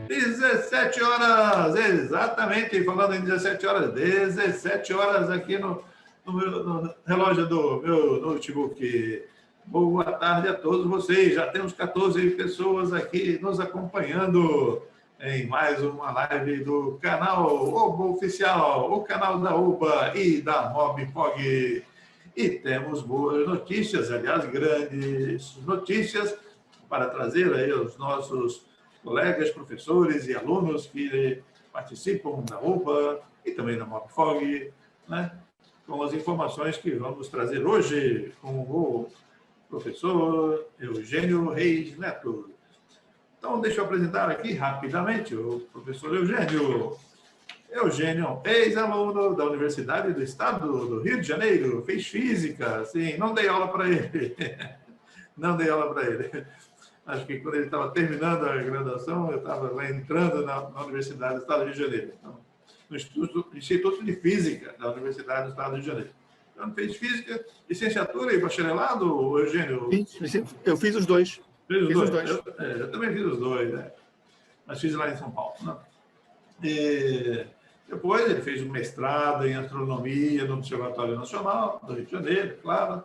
17 horas, exatamente, falando em 17 horas, 17 horas aqui no relógio do meu notebook. Boa tarde a todos vocês, já temos 14 pessoas aqui nos acompanhando em mais uma live do canal Oba Oficial, o canal da Oba e da Mobfog. E temos boas notícias, aliás, grandes notícias para trazer aí aos nossos colegas, professores e alunos que participam da UBA e também da Mobfog, né? Com as informações que vamos trazer hoje com o professor Eugênio Reis Neto. Então, deixa eu apresentar aqui rapidamente o professor Eugênio. Eugênio, ex-aluno da Universidade do Estado do Rio de Janeiro, fez física, sim, não dei aula para ele. Não dei aula para ele. Acho que quando ele estava terminando a graduação, eu estava lá entrando na Universidade do Estado do Rio de Janeiro. Então, no Instituto de Física da Universidade do Estado do Rio de Janeiro. Então, fez física, licenciatura e bacharelado, Eugênio? Eu fiz os dois. Fiz os dois. Eu também fiz os dois, né? Mas fiz lá em São Paulo, né? E depois ele fez um mestrado em astronomia no Observatório Nacional do Rio de Janeiro, claro.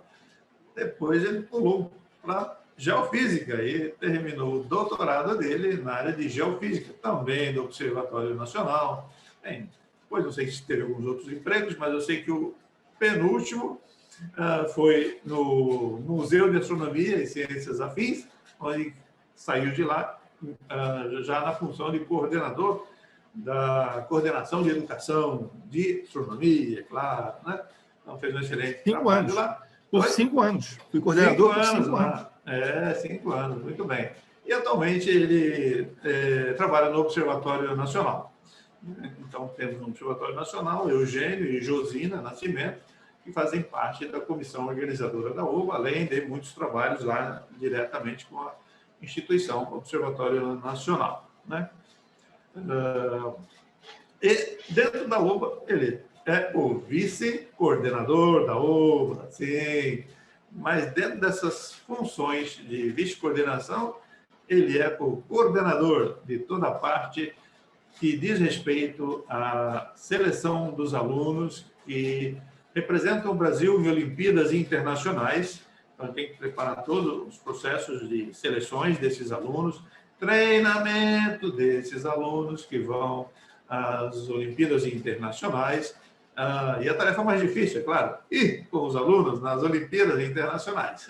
Depois ele pulou para geofísica e terminou o doutorado dele na área de geofísica, também do Observatório Nacional. Bem, depois não sei se teve alguns outros empregos, mas eu sei que o penúltimo foi no Museu de Astronomia e Ciências Afins, onde saiu de lá já na função de coordenador da coordenação de educação de astronomia, claro, né? Então fez um excelente trabalho lá. Por 5 anos. Fui coordenador por 5 anos. 5 anos, muito bem. E atualmente ele trabalha no Observatório Nacional. Então temos no Observatório Nacional Eugênio e Josina Nascimento, que fazem parte da comissão organizadora da UBA, além de muitos trabalhos lá diretamente com a instituição, com o Observatório Nacional, né? E dentro da UBA, ele é o vice-coordenador da UBA, sim, mas dentro dessas funções de vice-coordenação, ele é o coordenador de toda a parte que diz respeito à seleção dos alunos que representam o Brasil em Olimpíadas internacionais. Então, tem que preparar todos os processos de seleções desses alunos, treinamento desses alunos que vão às Olimpíadas internacionais. E a tarefa mais difícil, é claro, ir com os alunos nas Olimpíadas internacionais.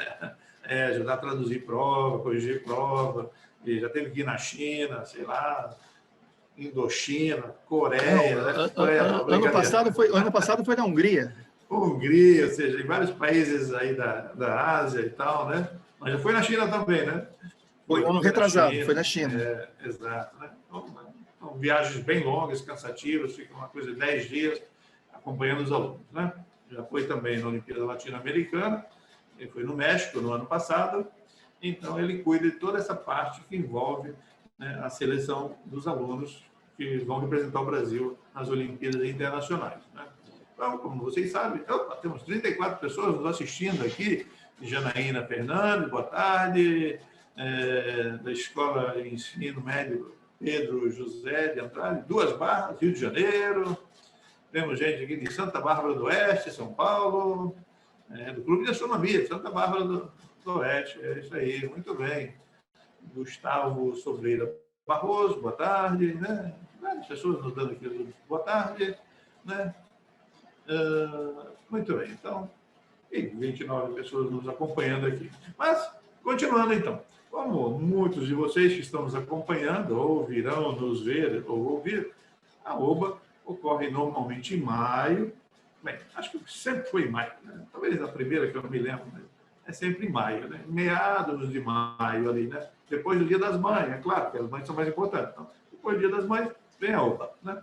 Ajudar a traduzir prova, corrigir prova. E já teve que ir na China, sei lá, Indochina, Coreia. Ano passado foi na Hungria. Hungria, ou seja, em vários países aí da Ásia e tal, né? Mas já foi na China também, né? Foi ano retrasado, foi na China. Exato, né? Então, viagens bem longas, cansativas, fica uma coisa de 10 dias acompanhando os alunos, né? Já foi também na Olimpíada Latino-Americana, ele foi no México no ano passado, então ele cuida de toda essa parte que envolve, né, a seleção dos alunos que vão representar o Brasil nas Olimpíadas internacionais, né? Então, como vocês sabem, temos 34 pessoas nos assistindo aqui, Janaína Fernandes, boa tarde, da Escola de Ensino Médio Pedro José de Andrade, Duas Barras, Rio de Janeiro. Temos gente aqui de Santa Bárbara do Oeste, São Paulo, do Clube de Astronomia, Santa Bárbara do Oeste, é isso aí, muito bem. Gustavo Sobreira Barroso, boa tarde, né? Várias pessoas nos dando aqui boa tarde, né? Muito bem, então, e 29 pessoas nos acompanhando aqui. Mas, continuando então, como muitos de vocês que estão nos acompanhando, ou virão nos ver ou ouvir, a OBA ocorre normalmente em maio. Bem, acho que sempre foi em maio, né? Talvez a primeira que eu me lembro, né? É sempre em maio, né? Meados de maio ali, né? Depois do Dia das Mães, é claro, que as mães são mais importantes. Então, depois do Dia das Mães, vem a OBA, né?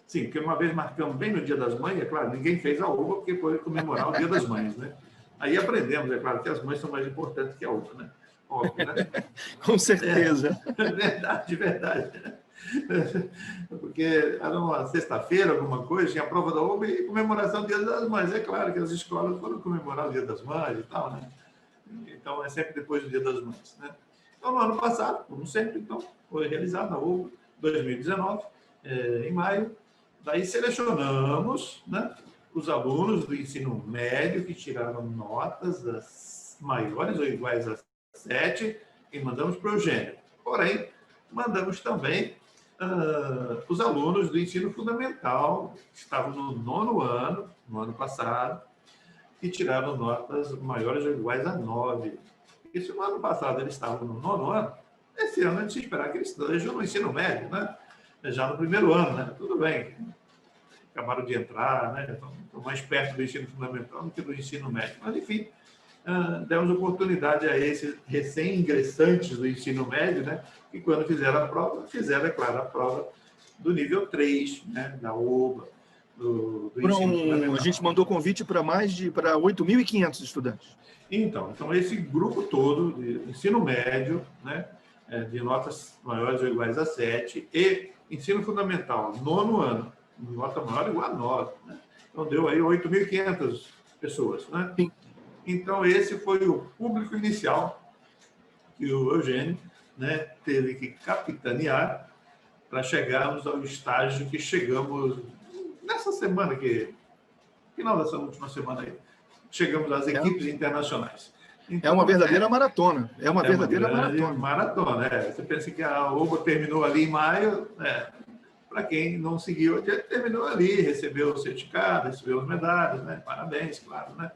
Sim, porque uma vez marcamos bem no Dia das Mães, é claro, ninguém fez a OBA porque foi comemorar o Dia das Mães, né? Aí aprendemos, é claro, que as mães são mais importantes que a OBA, né? Óbvio, né? Com certeza. Verdade. Porque era uma sexta-feira, alguma coisa, tinha a prova da OBA e comemoração do Dia das Mães. É claro que as escolas foram comemorar o Dia das Mães e tal, né? Então, é sempre depois do Dia das Mães, né? Então, no ano passado, como sempre, então, foi realizada a OBA 2019, em maio. Daí selecionamos, né, os alunos do ensino médio que tiraram notas maiores ou iguais a 7 e mandamos para o Eugênio. Porém, mandamos também os alunos do ensino fundamental, que estavam no 9º ano, no ano passado, que tiraram notas maiores ou iguais a 9. E se no ano passado eles estavam no 9º ano, esse ano a gente esperar que eles estejam no ensino médio, né? Já no 1º ano, né? Tudo bem, acabaram de entrar, né? Estão mais perto do ensino fundamental do que do ensino médio. Mas, enfim, demos oportunidade a esses recém-ingressantes do ensino médio, né? Que quando fizeram a prova, fizeram, é claro, a prova do nível 3, né? Da OBA, do ensino fundamental. A gente mandou convite para mais de 8.500 estudantes. Então, esse grupo todo de ensino médio, né? De notas maiores ou iguais a 7, e ensino fundamental, 9º ano, nota maior ou igual a 9, né? Então, deu aí 8.500 pessoas, né? Sim. Então, esse foi o público inicial que o Eugênio, né, teve que capitanear para chegarmos ao estágio que chegamos nessa semana, final dessa última semana aí, chegamos às equipes internacionais. Então, é uma verdadeira maratona. É uma verdadeira maratona. Você pensa que a OBA terminou ali em maio, para quem não seguiu, terminou ali, recebeu o certificado, recebeu as medalhas, né? Parabéns, claro, né?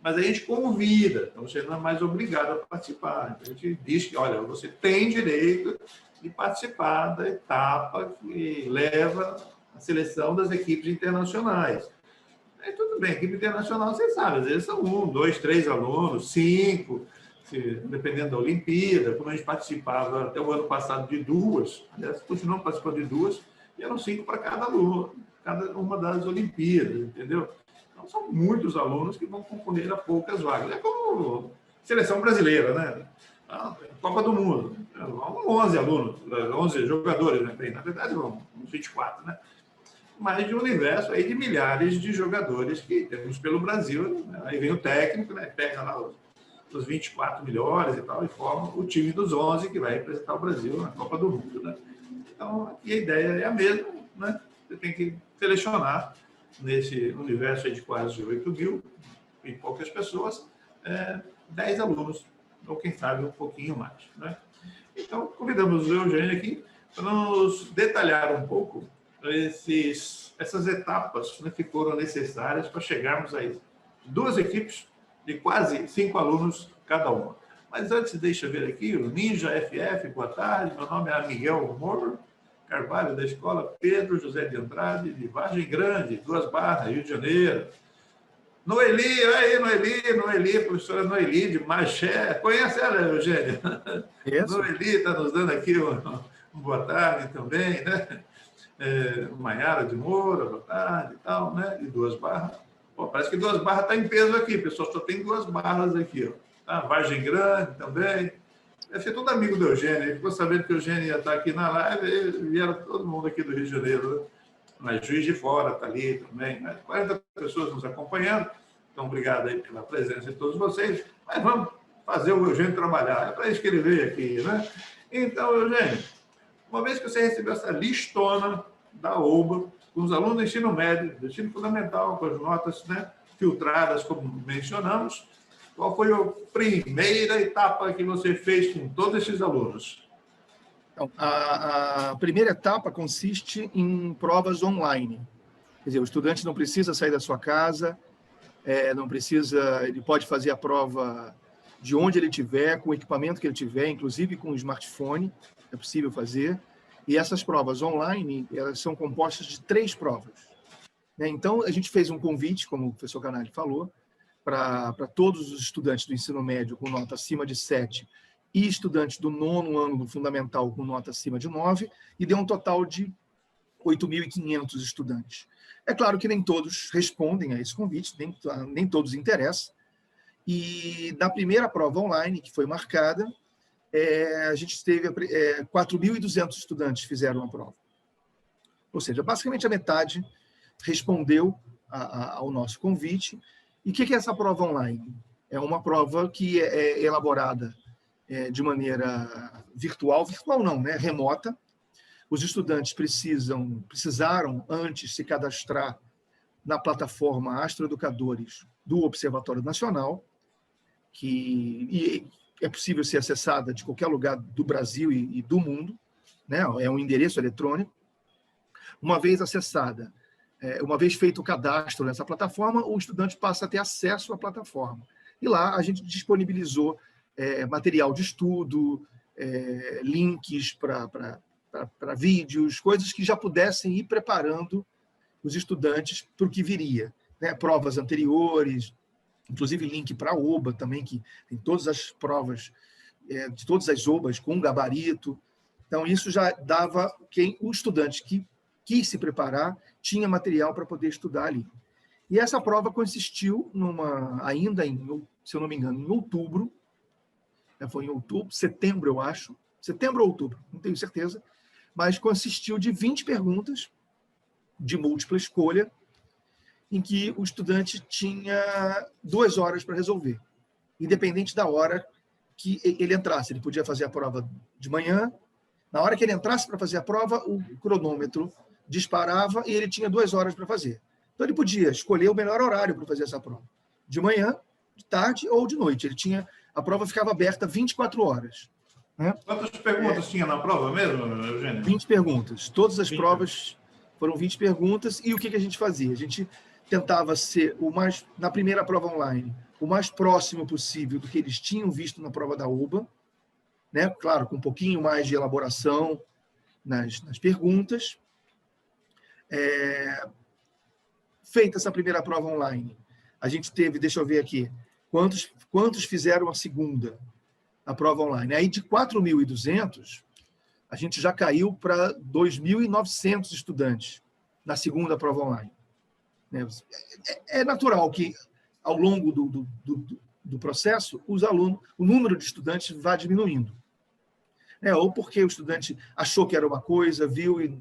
Mas a gente convida, então você não é mais obrigado a participar. A gente diz que, olha, você tem direito de participar da etapa que leva a seleção das equipes internacionais. Aí tudo bem, equipe internacional, você sabe, às vezes são 1, 2, 3 alunos, 5, dependendo da Olimpíada, como a gente participava até o ano passado de 2, aliás, continuamos participando de 2, e eram 5 para cada aluno, cada uma das Olimpíadas, entendeu? Então, são muitos alunos que vão concorrer a poucas vagas. É como seleção brasileira, né? A Copa do Mundo. Vão 11 alunos, 11 jogadores, né? Bem, na verdade, vão 24, né? Mas de um universo aí de milhares de jogadores que temos pelo Brasil. Né? Aí vem o técnico, né? Pega lá os 24 melhores e tal, e forma o time dos 11 que vai representar o Brasil na Copa do Mundo, né? Então, aqui a ideia é a mesma, né? Você tem que selecionar nesse universo aí de quase 8.000 e poucas pessoas, 10 alunos, ou quem sabe um pouquinho mais, né? Então, convidamos o Eugênio aqui para nos detalhar um pouco essas etapas, né, que foram necessárias para chegarmos a 2 equipes de quase 5 alunos cada uma. Mas antes, deixa eu ver aqui, o Ninja FF, boa tarde, meu nome é Miguel Moro Carvalho, da escola Pedro José de Andrade, de Vargem Grande, 2 Barras, Rio de Janeiro. Noeli, aí, Noeli, professora Noeli, de Magé. Conhece ela, Eugênio? Noeli está nos dando aqui uma boa tarde também, né? Maiara de Moura, boa tarde e tal, né? E 2 Barras. Pô, parece que 2 Barras está em peso aqui, pessoal, só tem 2 Barras aqui, ó. Tá? Vargem Grande também. Deve ser todo amigo do Eugênio. Ele ficou sabendo que o Eugênio ia estar aqui na live, vieram todo mundo aqui do Rio de Janeiro, né? Mas Juiz de Fora está ali também, né? 40 pessoas nos acompanhando. Então, obrigado aí pela presença de todos vocês. Mas vamos fazer o Eugênio trabalhar. É para isso que ele veio aqui, né? Então, Eugênio, uma vez que você recebeu essa listona da OBA, com os alunos do ensino médio, do ensino fundamental, com as notas, né, filtradas, como mencionamos, qual foi a primeira etapa que você fez com todos esses alunos? Então, a primeira etapa consiste em provas online. Quer dizer, o estudante não precisa sair da sua casa, ele pode fazer a prova de onde ele estiver, com o equipamento que ele tiver, inclusive com o smartphone, é possível fazer. E essas provas online, elas são compostas de 3 provas. Então, a gente fez um convite, como o professor Canali falou, para todos os estudantes do ensino médio com nota acima de 7 e estudantes do 9º ano do fundamental com nota acima de 9, e deu um total de 8.500 estudantes. É claro que nem todos respondem a esse convite, nem todos interessam. E na primeira prova online, que foi marcada, a gente teve 4.200 estudantes fizeram a prova. Ou seja, basicamente a metade respondeu ao nosso convite. E o que é essa prova online? É uma prova que é elaborada de maneira virtual não, né? Remota, Os estudantes precisaram antes se cadastrar na plataforma Astroeducadores do Observatório Nacional, que é possível ser acessada de qualquer lugar do Brasil e do mundo, né? É um endereço eletrônico. Uma vez acessada, uma vez feito o cadastro nessa plataforma, o estudante passa a ter acesso à plataforma. E lá a gente disponibilizou material de estudo, links para vídeos, coisas que já pudessem ir preparando os estudantes para o que viria, né? Provas anteriores, inclusive link para a OBA também, que tem todas as provas de todas as OBAs com gabarito. Então, isso já dava o estudante que quis se preparar tinha material para poder estudar ali. E essa prova consistiu ainda se eu não me engano, em outubro, foi em outubro, setembro, eu acho, setembro ou outubro, não tenho certeza, mas consistiu de 20 perguntas de múltipla escolha, em que o estudante tinha 2 horas para resolver, independente da hora que ele entrasse. Ele podia fazer a prova de manhã, na hora que ele entrasse para fazer a prova, o cronômetro disparava e ele tinha 2 horas para fazer. Então, ele podia escolher o melhor horário para fazer essa prova, de manhã, de tarde ou de noite. A prova ficava aberta 24 horas. Né? Quantas perguntas tinha na prova mesmo, Eugênio? 20 perguntas. Todas as 20. provas foram 20 perguntas. E o que a gente fazia? A gente tentava ser na primeira prova online, o mais próximo possível do que eles tinham visto na prova da UBA, né? Claro, com um pouquinho mais de elaboração nas perguntas. Feita essa primeira prova online, a gente teve, deixa eu ver aqui, quantos fizeram a segunda, a prova online. Aí, de 4.200, a gente já caiu para 2.900 estudantes na segunda prova online. É natural que, ao longo do processo, o número de estudantes vá diminuindo. Ou porque o estudante achou que era uma coisa, viu e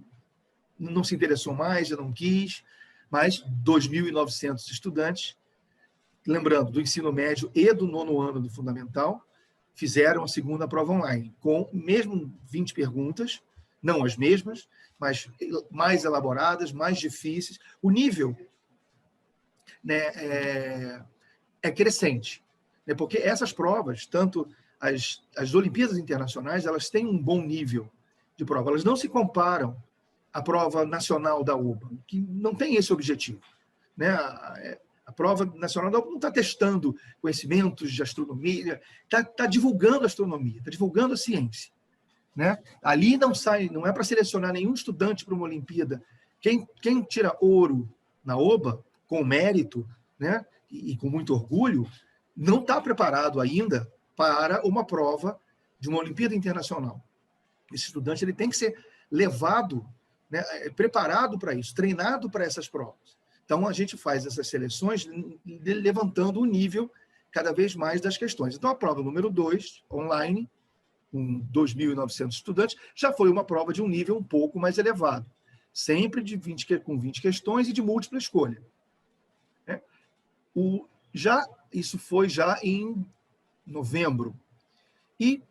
não se interessou mais, já não quis, mas 2.900 estudantes, lembrando, do ensino médio e do 9º ano do fundamental, fizeram a segunda prova online, com mesmo 20 perguntas, não as mesmas, mas mais elaboradas, mais difíceis. O nível, né, é crescente, né, porque essas provas, tanto as Olimpíadas Internacionais, elas têm um bom nível de prova, elas não se comparam à prova nacional da UBA, que não tem esse objetivo, né? A prova nacional da UBA não está testando conhecimentos de astronomia, está divulgando a astronomia, está divulgando a ciência, né? Ali não é para selecionar nenhum estudante para uma Olimpíada. Quem tira ouro na OBA, com mérito, né, e com muito orgulho, não está preparado ainda para uma prova de uma Olimpíada Internacional. Esse estudante ele tem que ser levado, né, preparado para isso, treinado para essas provas. Então, a gente faz essas seleções levantando o nível cada vez mais das questões. Então, a prova número 2, online, com 2.900 estudantes, já foi uma prova de um nível um pouco mais elevado, sempre com 20 questões e de múltipla escolha. Isso foi já em novembro. Em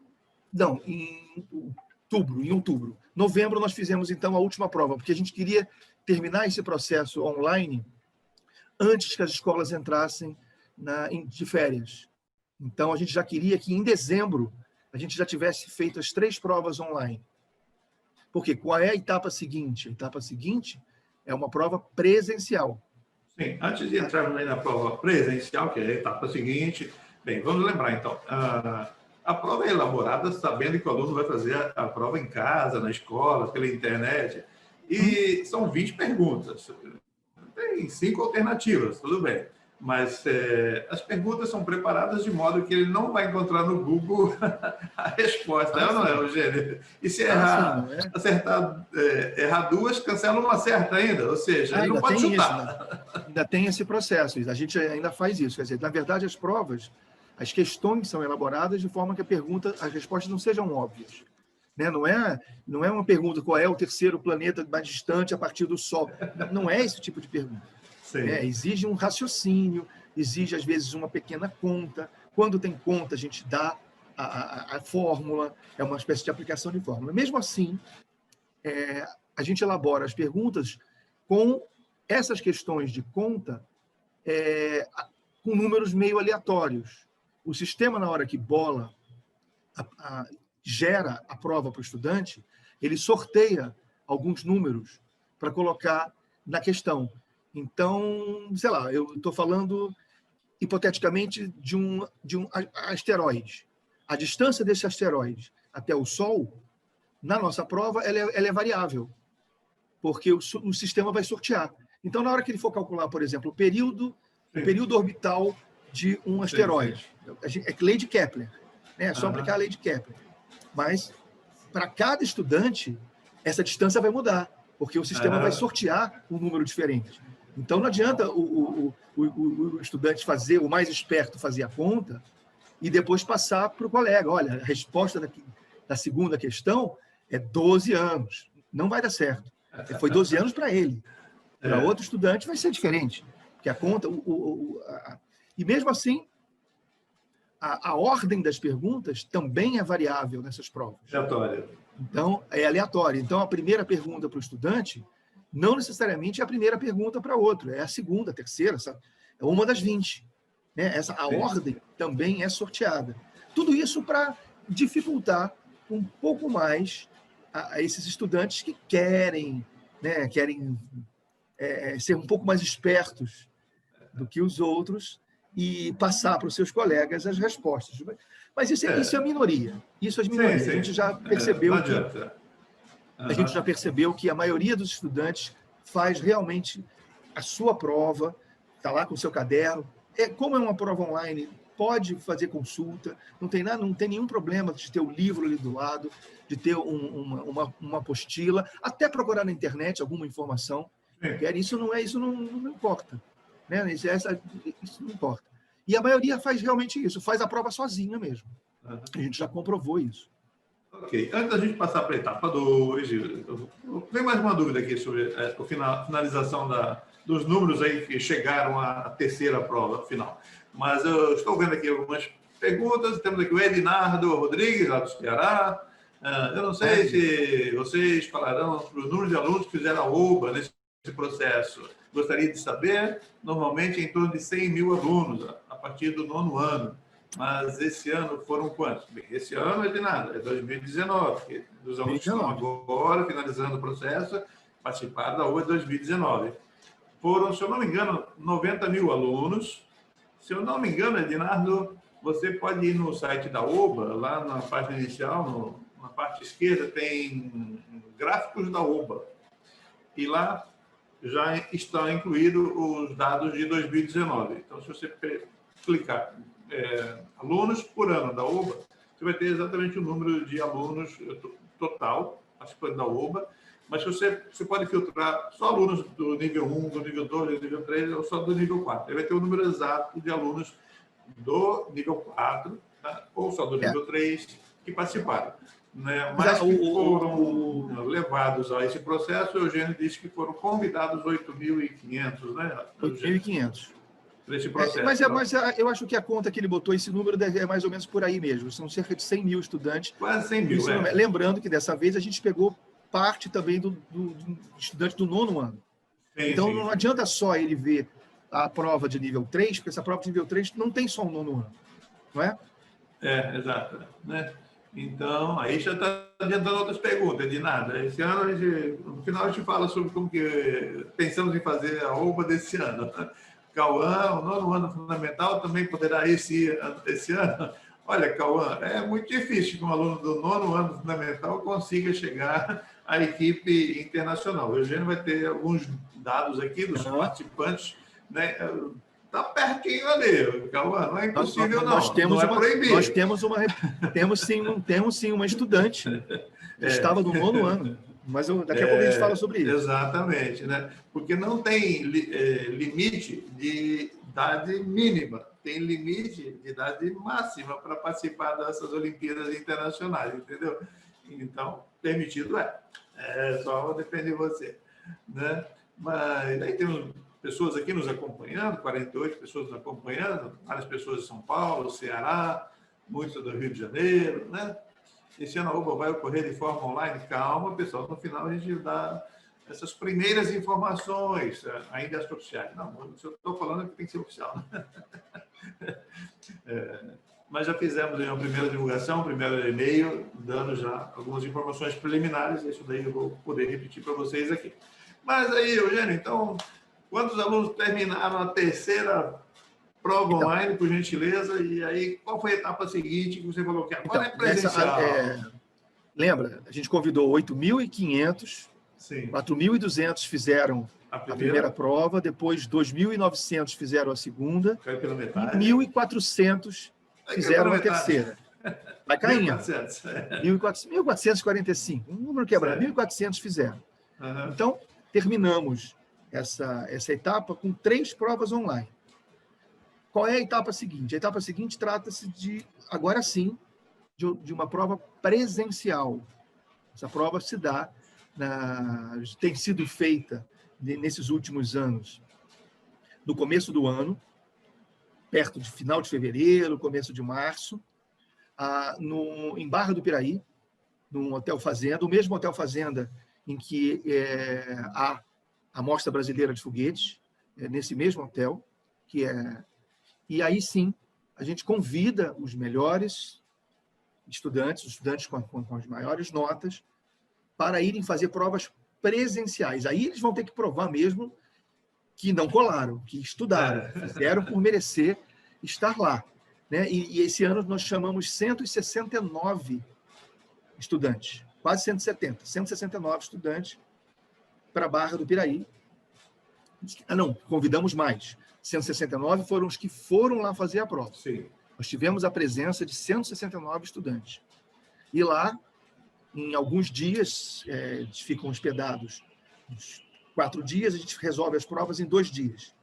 outubro. Novembro, nós fizemos, então, a última prova, porque a gente queria terminar esse processo online antes que as escolas entrassem de férias. Então, a gente já queria que, em dezembro, a gente já tivesse feito as 3 provas online. Porque qual é a etapa seguinte? A etapa seguinte é uma prova presencial. Sim, antes de entrarmos aí na prova presencial, que é a etapa seguinte, bem, vamos lembrar, então, a prova é elaborada sabendo que o aluno vai fazer a prova em casa, na escola, pela internet, e são 20 perguntas. Tem 5 alternativas, tudo bem. Mas as perguntas são preparadas de modo que ele não vai encontrar no Google a resposta. Não é, Eugênio? E se errar, errar 2, cancela uma certa ainda. Ou seja, ele não pode chutar. Ainda tem esse processo. A gente ainda faz isso. Quer dizer, na verdade, as provas, as questões são elaboradas de forma que as respostas não sejam óbvias. Né? Não é uma pergunta qual é o terceiro planeta mais distante a partir do Sol. Não é esse tipo de pergunta. Exige um raciocínio, exige, às vezes, uma pequena conta. Quando tem conta, a gente dá a fórmula, é uma espécie de aplicação de fórmula. Mesmo assim, a gente elabora as perguntas com essas questões de conta com números meio aleatórios. O sistema, na hora que bola, gera a prova para o estudante, ele sorteia alguns números para colocar na questão. Então, sei lá, eu estou falando hipoteticamente de um asteroide. A distância desse asteroide até o Sol, na nossa prova, ela é variável, porque o sistema vai sortear. Então, na hora que ele for calcular, por exemplo, o período orbital de um asteroide, é lei de Kepler, né? É só aplicar a lei de Kepler. Mas, para cada estudante, essa distância vai mudar, porque o sistema vai sortear um número diferente. Então, não adianta o estudante o mais esperto fazer a conta e depois passar para o colega. Olha, a resposta da segunda questão é 12 anos. Não vai dar certo. Foi 12 anos para ele. Para outro estudante vai ser diferente. Porque a conta... E mesmo assim, a ordem das perguntas também é variável nessas provas. Aleatória. Então, é aleatória. Então, a primeira pergunta para o estudante não necessariamente é a primeira pergunta para outro, é a segunda, a terceira, sabe? É uma das 20. Né? A ordem também é sorteada. Tudo isso para dificultar um pouco mais a esses estudantes que querem ser um pouco mais espertos do que os outros e passar para os seus colegas as respostas. Mas isso é a minoria. Isso é a minoria. Sim. A gente já percebeu a gente já percebeu que a maioria dos estudantes faz realmente a sua prova, está lá com o seu caderno. Como é uma prova online, pode fazer consulta, não tem nenhum problema de ter o livro ali do lado, de ter uma apostila, até procurar na internet alguma informação. Isso não importa. Né? Isso não importa. E a maioria faz realmente isso, faz a prova sozinha mesmo. A gente já comprovou isso. Ok. Antes da gente passar para a etapa 2, tem mais uma dúvida aqui sobre a finalização dos números aí que chegaram à terceira prova final. Mas eu estou vendo aqui algumas perguntas. Temos aqui o Edinardo Rodrigues, lá do Ceará. Eu não sei se vocês falarão sobre o número de alunos que fizeram a OBA nesse processo. Gostaria de saber. Normalmente, em torno de 100 mil alunos, a partir do 9º ano. Mas esse ano foram quantos? Bem, esse ano é de nada, é 2019, porque os alunos que estão agora, finalizando o processo, participaram da UA 2019. Foram, se eu não me engano, 90 mil alunos. Se eu não me engano, Edinardo, você pode ir no site da OBA, lá na página inicial, na parte esquerda, tem gráficos da OBA. E lá já estão incluídos os dados de 2019. Então, se você clicar alunos por ano da OBA, você vai ter exatamente o número de alunos total participando da OBA, mas você pode filtrar só alunos do nível 1, do nível 2, do nível 3 ou só do nível 4. Ele vai ter o número exato de alunos do nível 4, tá? Ou só do nível 3 que participaram. Né? Mas que foram levados a esse processo, o Eugênio disse que foram convidados 8.500, né? 8.500. Para esse processo. Mas eu acho que a conta que ele botou, esse número é mais ou menos por aí mesmo. São cerca de 100 mil estudantes. Quase 100 mil, Lembrando que dessa vez a gente pegou parte também do estudante do 9º ano. Então não adianta só ele ver a prova de nível 3, porque essa prova de nível 3 não tem só o 9º ano, não é? Exato. Né? Então, aí já está adiantando outras perguntas, de nada. Esse ano, no final, a gente fala sobre como que pensamos em fazer a OBA desse ano. Cauã, o 9º ano fundamental, também poderá esse ano. Olha, Cauã, é muito difícil que um aluno do 9º ano fundamental consiga chegar à equipe internacional. O Eugênio vai ter alguns dados aqui dos participantes, né? Está pertinho ali, Cauã, não é impossível, não. Não é proibido. Nós temos sim uma estudante que estava do 9º ano. Mas daqui a pouco a gente fala sobre isso. Exatamente, né? Porque não tem limite de idade mínima, tem limite de idade máxima para participar dessas Olimpíadas Internacionais, entendeu? Então, permitido só depende de você, né? Mas aí temos pessoas aqui nos acompanhando, 48 pessoas nos acompanhando, várias pessoas de São Paulo, Ceará, muitos do Rio de Janeiro, né? esse ano a UBA vai ocorrer de forma online. Calma, pessoal, no final a gente dá essas primeiras informações, ainda oficiais. Não, se eu estou falando que tem que ser oficial. Mas já fizemos uma primeira divulgação, um primeiro e-mail, dando já algumas informações preliminares, isso daí eu vou poder repetir para vocês aqui. Mas aí, Eugênio, então, quantos alunos terminaram a terceira prova online, por gentileza? E aí, qual foi a etapa seguinte que você falou que agora é presencial? Lembra, a gente convidou 8.500, 4.200 fizeram a primeira prova, depois 2.900 fizeram a segunda, caiu pela metade. E 1.400 fizeram a terceira. Vai caindo. 1.445, um número quebrado, 1.400 fizeram. Uhum. Então, terminamos essa etapa com 3 provas online. Qual é a etapa seguinte? A etapa seguinte trata-se de, agora sim, de uma prova presencial. Essa prova se dá, tem sido feita nesses últimos anos, no começo do ano, perto de final de fevereiro, começo de março, em Barra do Piraí, num hotel fazenda, o mesmo hotel fazenda em que há a Mostra Brasileira de Foguetes, nesse mesmo hotel, e aí sim, a gente convida os melhores estudantes, os estudantes com as maiores notas, para irem fazer provas presenciais. Aí eles vão ter que provar mesmo que não colaram, que estudaram, fizeram por merecer estar lá. Né? E esse ano nós chamamos 169 estudantes, quase 169 estudantes para a Barra do Piraí. Não, convidamos mais. 169 foram os que foram lá fazer a prova. Sim. Nós tivemos a presença de 169 estudantes. E lá, em alguns dias, eles ficam hospedados uns 4 dias, a gente resolve as provas em 2 dias.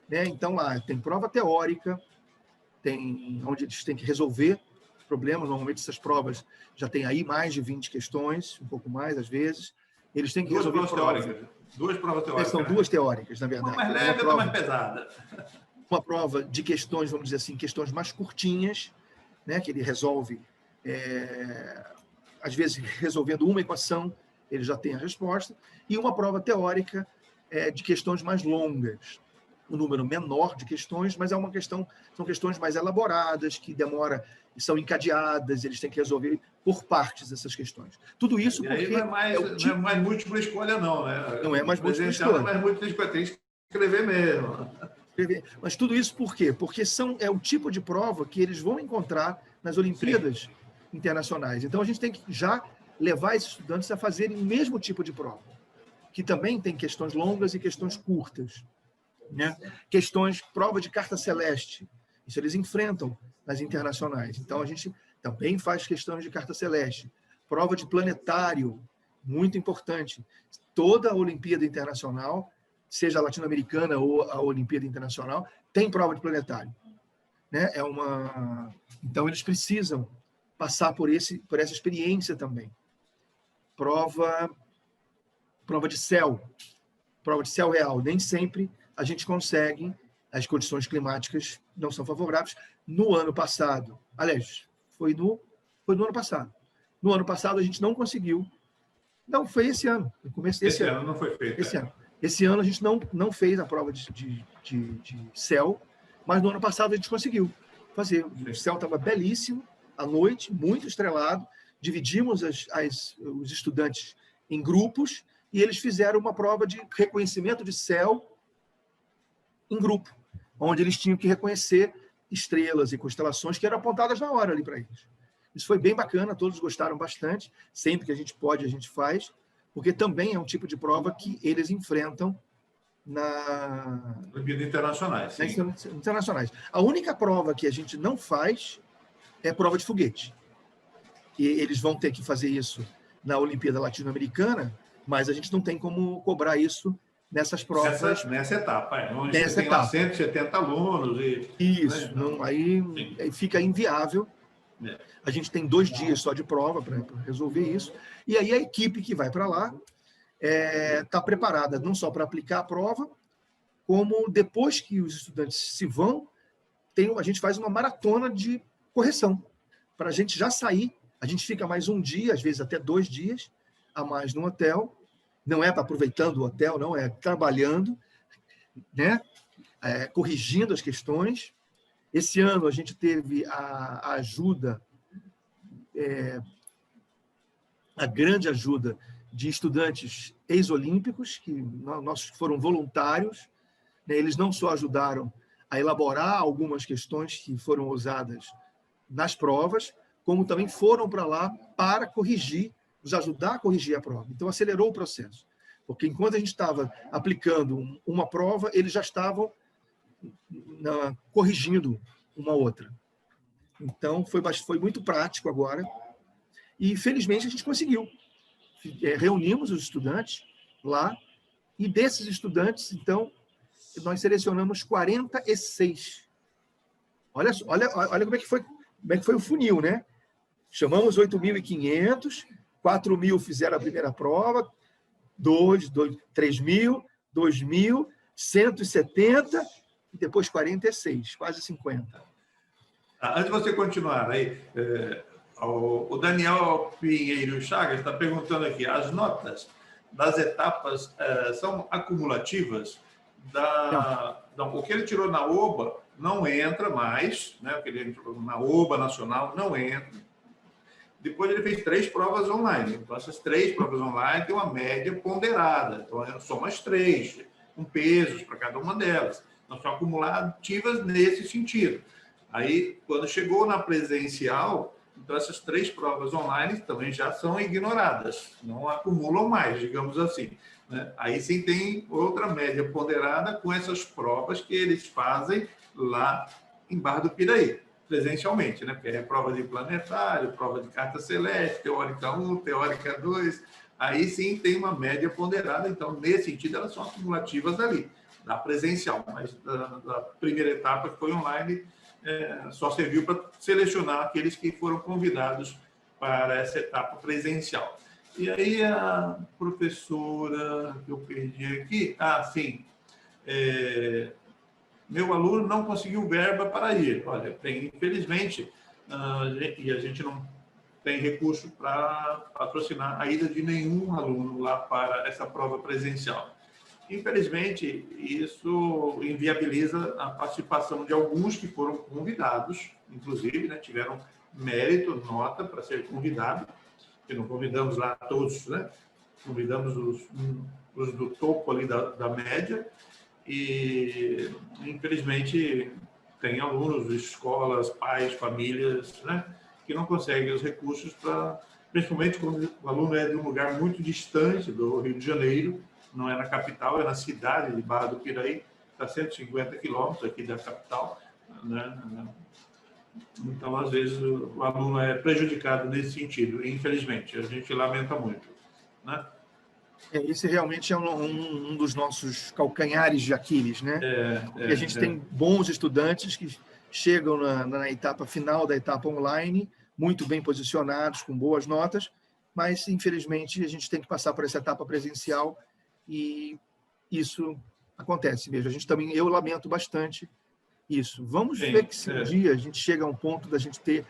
Né? Então, lá tem prova teórica, onde eles têm que resolver problemas. Normalmente, essas provas já tem aí mais de 20 questões, um pouco mais, às vezes. Eles têm que resolver teóricas. 2 provas teóricas. São 2 teóricas, na verdade. Uma mais leve e outra mais pesada. Uma prova de questões, vamos dizer assim, questões mais curtinhas, né, que ele resolve, às vezes, resolvendo uma equação, ele já tem a resposta, e uma prova teórica de questões mais longas, um número menor de questões, mas são questões mais elaboradas, que são encadeadas, eles têm que resolver por partes essas questões. Tudo isso porque... não é mais múltipla escolha, não, né? Não é mais múltipla escolha. Não é mais múltipla escolha, tem que escrever mesmo. Mas tudo isso por quê? Porque é o tipo de prova que eles vão encontrar nas Olimpíadas internacionais. Então, a gente tem que já levar esses estudantes a fazerem o mesmo tipo de prova, que também tem questões longas e questões curtas. Né? Prova de carta celeste, isso eles enfrentam nas internacionais. Então, a gente também faz questões de carta celeste. Prova de planetário, muito importante. Toda a Olimpíada Internacional, seja a latino-americana ou a Olimpíada Internacional, tem prova de planetário. Né? Então, eles precisam passar por essa experiência também. Prova de céu real. Nem sempre a gente consegue, as condições climáticas não são favoráveis. No ano passado, aliás, foi no ano passado. No ano passado, a gente não conseguiu. Não, foi esse ano. No começo desse ano. Não foi feito. Esse ano a gente não fez a prova de céu, mas no ano passado a gente conseguiu fazer. O céu estava belíssimo, à noite, muito estrelado. Dividimos os estudantes em grupos e eles fizeram uma prova de reconhecimento de céu em grupo, onde eles tinham que reconhecer estrelas e constelações que eram apontadas na hora ali para eles. Isso foi bem bacana, todos gostaram bastante. Sempre que a gente pode, a gente faz, porque também é um tipo de prova que eles enfrentam na Olimpíadas internacionais. Internacionais. A única prova que a gente não faz é prova de foguete. E eles vão ter que fazer isso na Olimpíada Latino-Americana, mas a gente não tem como cobrar isso nessas provas. Nessa etapa, onde você tem lá 170 alunos. Isso, aí fica inviável. A gente tem 2 dias só de prova para resolver isso. E aí a equipe que vai para lá está preparada não só para aplicar a prova, como depois que os estudantes se vão, a gente faz uma maratona de correção, para a gente já sair. A gente fica mais um dia, às vezes até 2 dias a mais no hotel. Não é para aproveitando o hotel, não, é trabalhando, né? Corrigindo as questões. Esse ano a gente teve a ajuda, a grande ajuda de estudantes ex-olímpicos, que foram voluntários, né? Eles não só ajudaram a elaborar algumas questões que foram usadas nas provas, como também foram para lá para corrigir, nos ajudar a corrigir a prova. Então, acelerou o processo. Porque enquanto a gente estava aplicando uma prova, eles já estavam corrigindo uma outra. Então, foi muito prático agora. E, felizmente, a gente conseguiu. Reunimos os estudantes lá, e desses estudantes, então, nós selecionamos 46. Olha como é que foi o funil, né? Chamamos 8.500, 4.000 fizeram a primeira prova, 3.000, 2.000, 170 e depois 46, quase 50. Antes de você continuar aí, o Daniel Pinheiro Chagas está perguntando aqui, as notas das etapas são acumulativas? Não, o que ele tirou na OBA não entra mais, né? O que ele entrou na OBA nacional não entra. Depois ele fez 3 provas online. Então, essas 3 provas online têm uma média ponderada. Então, são mais 3, com pesos para cada uma delas. Então, são acumulativas nesse sentido. Aí, quando chegou na presencial, então essas 3 provas online também já são ignoradas. Não acumulam mais, digamos assim, né? Aí sim tem outra média ponderada com essas provas que eles fazem lá em Barra do Piraí, presencialmente, né? Porque é prova de planetário, prova de carta celeste, teórica 1, teórica 2, aí sim tem uma média ponderada, então, nesse sentido, elas são acumulativas ali, da presencial, mas da primeira etapa, que foi online, só serviu para selecionar aqueles que foram convidados para essa etapa presencial. E aí a professora que eu perdi aqui, sim, meu aluno não conseguiu verba para ir. Olha, infelizmente, e a gente não tem recurso para patrocinar a ida de nenhum aluno lá para essa prova presencial. Infelizmente, isso inviabiliza a participação de alguns que foram convidados, inclusive, né, tiveram mérito, nota para ser convidado, que não convidamos lá todos, né? Convidamos os do topo ali da média, e, infelizmente, tem alunos, escolas, pais, famílias, né, que não conseguem os recursos para, principalmente quando o aluno é de um lugar muito distante do Rio de Janeiro, não é na capital, é na cidade de Barra do Piraí, está a 150 quilômetros aqui da capital, né? Então, às vezes, o aluno é prejudicado nesse sentido, infelizmente, a gente lamenta muito, né? Esse realmente é um dos nossos calcanhares de Aquiles, né? Porque a gente tem bons estudantes que chegam na etapa final da etapa online, muito bem posicionados, com boas notas, mas, infelizmente, a gente tem que passar por essa etapa presencial e isso acontece mesmo. Eu lamento bastante isso. Vamos ver que se um dia a gente chega a um ponto da gente ter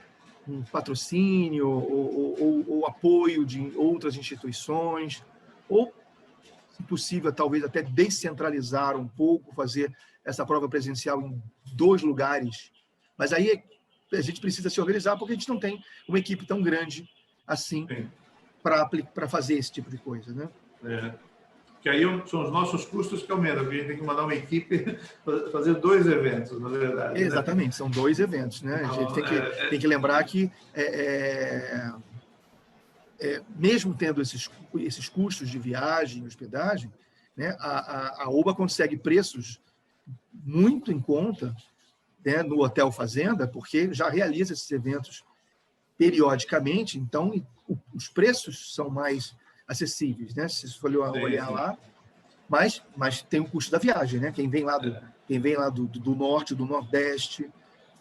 um patrocínio ou apoio de outras instituições, ou, se possível, talvez até descentralizar um pouco, fazer essa prova presencial em 2 lugares. Mas aí a gente precisa se organizar, porque a gente não tem uma equipe tão grande assim para fazer esse tipo de coisa, né? Que aí são os nossos custos que aumentam, porque a gente tem que mandar uma equipe fazer 2 eventos, na verdade. Exatamente, né? São 2 eventos, né? A gente tem que lembrar que, mesmo tendo esses custos de viagem e hospedagem, né, a OBA consegue preços muito em conta, né, no Hotel Fazenda, porque já realiza esses eventos periodicamente, então os preços são mais acessíveis, né? Se você for olhar lá, mas tem o custo da viagem, né? Quem vem lá do norte, do nordeste,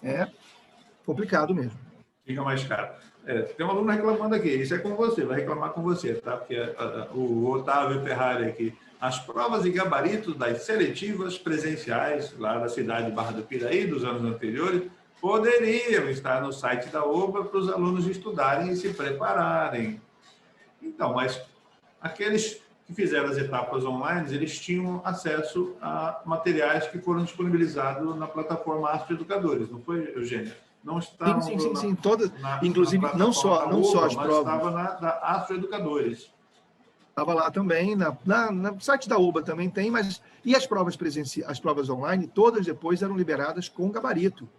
é complicado mesmo. Fica mais caro. Tem um aluno reclamando aqui, isso é com você, vai reclamar com você, tá? Porque o Otávio Ferrari aqui, as provas e gabaritos das seletivas presenciais lá da cidade de Barra do Piraí, dos anos anteriores, poderiam estar no site da OBA para os alunos estudarem e se prepararem. Então, mas aqueles que fizeram as etapas online, eles tinham acesso a materiais que foram disponibilizados na plataforma Astro Educadores, não foi, Eugênia? Não estavam sim. Todas, inclusive, não só as provas. Estava da Astro Educadores. Estava lá também, no site da UBA também tem, mas... E as provas presenciais, as provas online, todas depois eram liberadas com gabarito.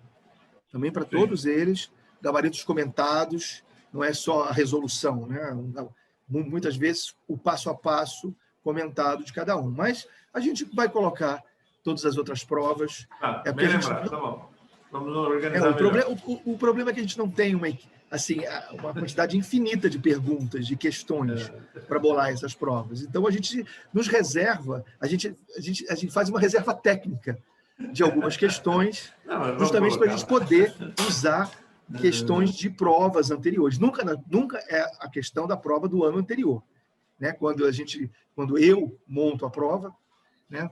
Também para todos eles, gabaritos comentados, não é só a resolução, né? Muitas vezes o passo a passo comentado de cada um. Mas a gente vai colocar todas as outras provas. Bem lembrado, tá bom. Vamos organizar o problema é que a gente não tem uma quantidade infinita de perguntas, de questões para bolar essas provas. Então, a gente nos reserva, a gente faz uma reserva técnica de algumas questões, justamente para a gente poder usar questões de provas anteriores. Nunca é a questão da prova do ano anterior, né? Quando eu monto a prova, né?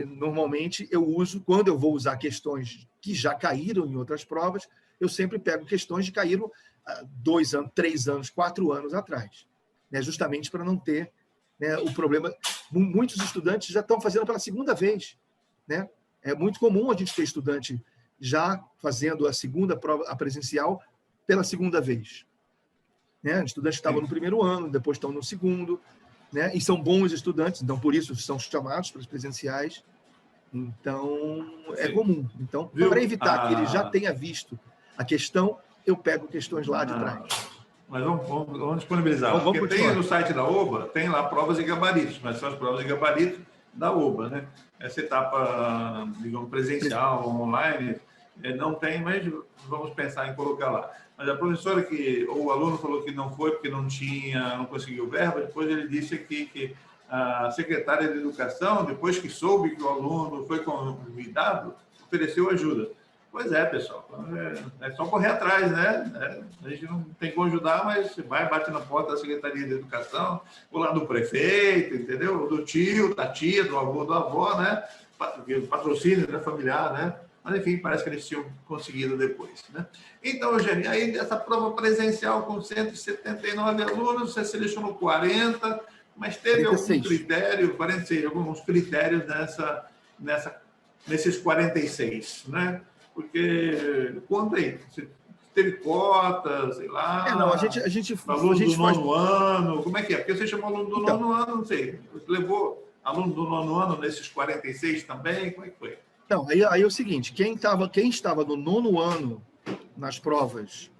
Normalmente eu uso, quando eu vou usar questões que já caíram em outras provas, eu sempre pego questões que caíram 2 anos, 3 anos, 4 anos atrás, né? Justamente para não ter, né, o problema. Muitos estudantes já estão fazendo pela segunda vez, né? É muito comum a gente ter estudante já fazendo a segunda prova, a presencial, pela segunda vez, né? Estudantes que estavam no primeiro ano, depois estão no segundo, né? E são bons estudantes, então por isso são chamados para os presenciais. Então, é comum. Então, para evitar que ele já tenha visto a questão, eu pego questões lá de trás. Mas vamos disponibilizar. Porque tem no site da OBA, tem lá provas e gabaritos, mas são as provas e gabaritos da OBA, né? Essa etapa, digamos, presencial, online, não tem, mas vamos pensar em colocar lá. Mas a professora ou o aluno falou que não foi porque não conseguiu verba, depois ele disse aqui que a secretária de Educação, depois que soube que o aluno foi convidado, ofereceu ajuda. Pois é, pessoal, é só correr atrás, né? A gente não tem como ajudar, mas vai, bate na porta da Secretaria de Educação, ou lá do prefeito, entendeu? Do tio, da tia, do avô, da avó, né? Patrocínio, né? Familiar, né? Mas, enfim, parece que eles tinham conseguido depois, né? Então, Eugênio, aí dessa prova presencial com 179 alunos, você selecionou 40, mas teve 46. Algum critério, 46, alguns critérios nesses 46, né? Porque, conta aí, você teve cota, sei lá... Não, a gente aluno do nono ano, como é que é? Porque você chamou aluno do nono ano, não sei, você levou aluno do nono ano nesses 46 também, como é que foi? Então, aí é o seguinte, quem estava no nono ano nas provas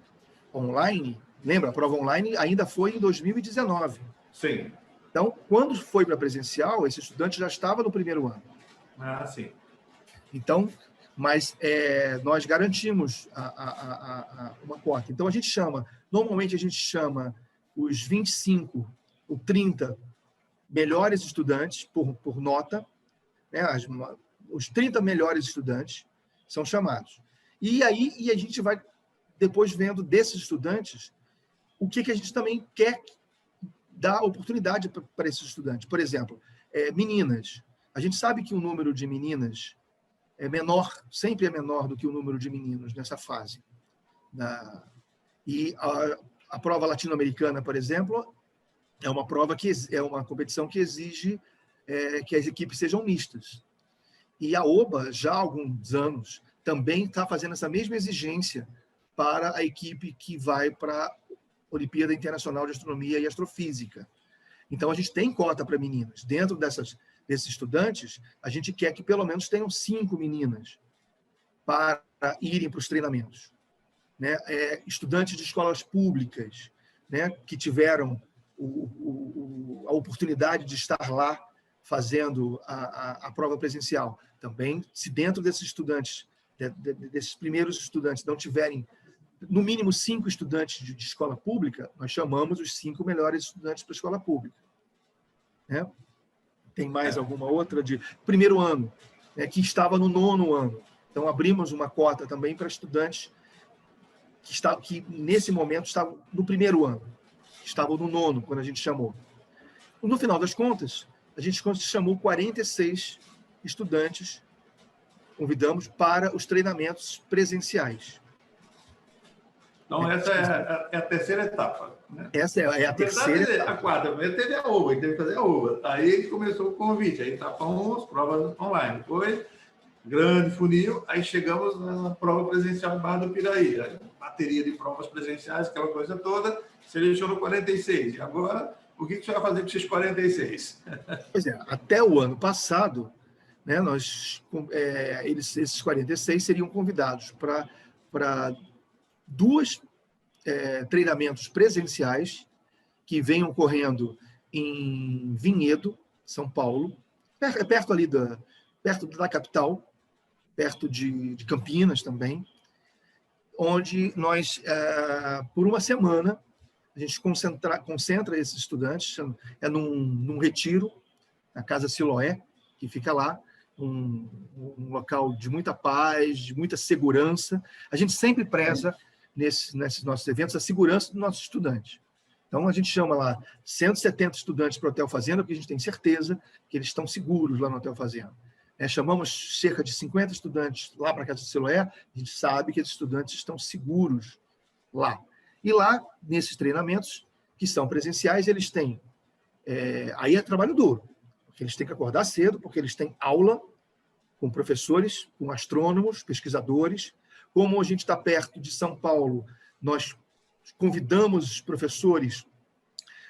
online, lembra, a prova online ainda foi em 2019. Sim. Então, quando foi para presencial, esse estudante já estava no primeiro ano. Sim. Então, mas nós garantimos uma cota. Então, normalmente a gente chama os 25 ou 30 melhores estudantes por nota, né? Os 30 melhores estudantes são chamados. E aí a gente vai depois vendo desses estudantes o que a gente também quer dar oportunidade para esses estudantes. Por exemplo, meninas. A gente sabe que o número de meninas é menor, sempre é menor do que o número de meninos nessa fase. E a prova latino-americana, por exemplo, é uma prova é uma competição que exige que as equipes sejam mistas. E a OBA, já há alguns anos, também está fazendo essa mesma exigência para a equipe que vai para a Olimpíada Internacional de Astronomia e Astrofísica. Então, a gente tem cota para meninas. Dentro desses estudantes, a gente quer que pelo menos tenham 5 meninas para irem para os treinamentos, né? Estudantes de escolas públicas, né, que tiveram a oportunidade de estar lá fazendo a prova presencial. Também, se dentro desses estudantes, desses primeiros estudantes, não tiverem no mínimo 5 estudantes de escola pública, nós chamamos os 5 melhores estudantes para a escola pública, né? Tem mais alguma outra de primeiro ano, né, que estava no nono ano. Então, abrimos uma cota também para estudantes que nesse momento estavam no primeiro ano, estavam no nono, quando a gente chamou. No final das contas, a gente chamou 46 estudantes convidamos para os treinamentos presenciais. Então, essa é a terceira etapa, né? Essa é a terceira etapa. A quarta, primeiro teve a UVA, teve que fazer a UVA. Aí começou o convite, aí etapa 1, as provas online. Depois, grande funil, aí chegamos na prova presencial em Barra do Piraí. Aí, bateria de provas presenciais, aquela coisa toda, selecionou 46. E agora, o que você vai fazer com esses 46? Pois é, até o ano passado, né, esses 46 seriam convidados para dois treinamentos presenciais que vêm ocorrendo em Vinhedo, São Paulo, perto ali perto da capital, perto de Campinas também, onde nós, por uma semana, a gente concentra esses estudantes, num retiro, na Casa Siloé, que fica lá, um local de muita paz, de muita segurança. A gente sempre preza, nesses nossos eventos, a segurança dos nossos estudantes. Então, a gente chama lá 170 estudantes para o Hotel Fazenda, porque a gente tem certeza que eles estão seguros lá no Hotel Fazenda. Chamamos cerca de 50 estudantes lá para a Casa Siloé, a gente sabe que esses estudantes estão seguros lá. E lá, nesses treinamentos, que são presenciais, eles têm... aí é trabalho duro, porque eles têm que acordar cedo, porque eles têm aula com professores, com astrônomos, pesquisadores. Como a gente está perto de São Paulo, nós convidamos os professores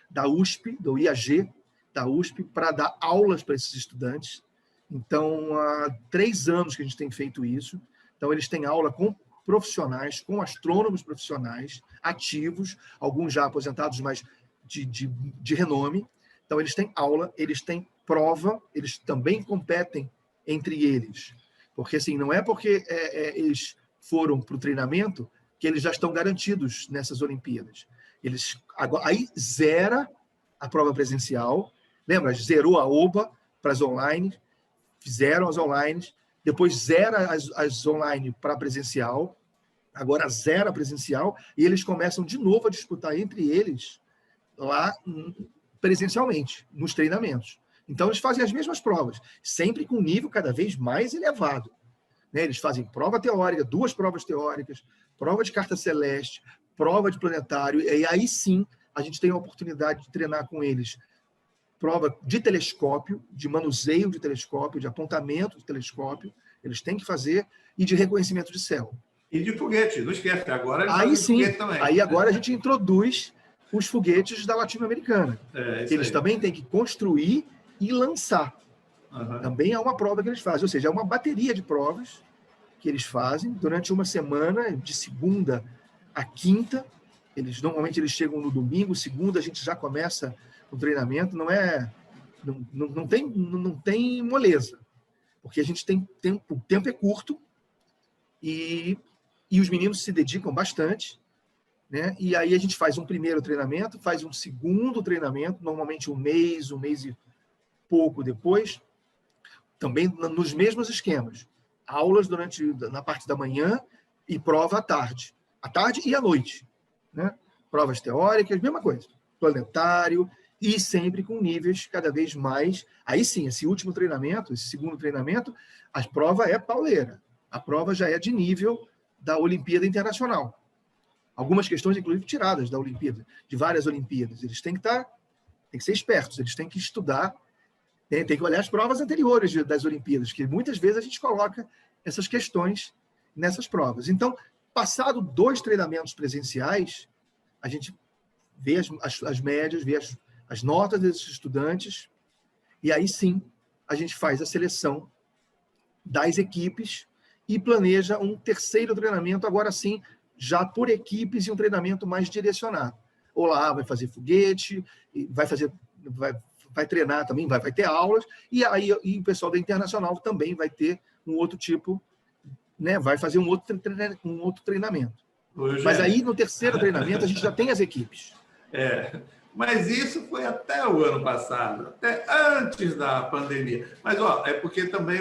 da USP, do IAG, da USP, para dar aulas para esses estudantes. Então, há 3 anos que a gente tem feito isso. Então, eles têm aula com profissionais, com astrônomos profissionais, ativos, alguns já aposentados, mas de renome. Então, eles têm aula, eles têm prova, eles também competem entre eles. Porque, assim, não é porque eles foram para o treinamento que eles já estão garantidos nessas Olimpíadas. Aí zera a prova presencial, lembra? Zerou a OBA para as online, fizeram as online, depois zera as online para presencial, agora zera a presencial, e eles começam de novo a disputar entre eles lá presencialmente, nos treinamentos. Então, eles fazem as mesmas provas, sempre com um nível cada vez mais elevado. Eles fazem prova teórica, 2 provas teóricas, prova de carta celeste, prova de planetário, e aí sim a gente tem a oportunidade de treinar com eles prova de telescópio, de manuseio de telescópio, de apontamento de telescópio, eles têm que fazer, e de reconhecimento de céu. E de foguete, não esquece, agora eles aí sim, foguete também. Aí agora a gente introduz os foguetes da latino-americana. Eles também têm que construir e lançar. Também é uma prova que eles fazem, ou seja, é uma bateria de provas que eles fazem durante uma semana, de segunda a quinta. Normalmente eles chegam no domingo, segunda a gente já começa o treinamento, não tem moleza, porque a gente tem tempo, o tempo é curto e os meninos se dedicam bastante, né? E aí a gente faz um primeiro treinamento, faz um segundo treinamento, normalmente um mês e pouco depois, também nos mesmos esquemas. Aulas na parte da manhã e prova à tarde e à noite, né? Provas teóricas, mesma coisa, planetário, e sempre com níveis cada vez mais. Aí sim, esse segundo treinamento, a prova é pauleira. A prova já é de nível da Olimpíada Internacional. Algumas questões, inclusive, tiradas da Olimpíada, de várias Olimpíadas. Eles têm que ser espertos, eles têm que estudar, tem que olhar as provas anteriores das Olimpíadas, que muitas vezes a gente coloca essas questões nessas provas. Então, passado 2 treinamentos presenciais, a gente vê as médias, vê as notas desses estudantes, e aí sim a gente faz a seleção das equipes e planeja um terceiro treinamento, agora sim, já por equipes, e um treinamento mais direcionado. O lá vai fazer foguete, vai treinar também, vai ter aulas, e aí o pessoal da Internacional também vai ter um outro tipo, né, vai fazer um outro treinamento. Mas aí, no terceiro treinamento, a gente já tem as equipes. Mas isso foi até o ano passado, até antes da pandemia. Mas, é porque também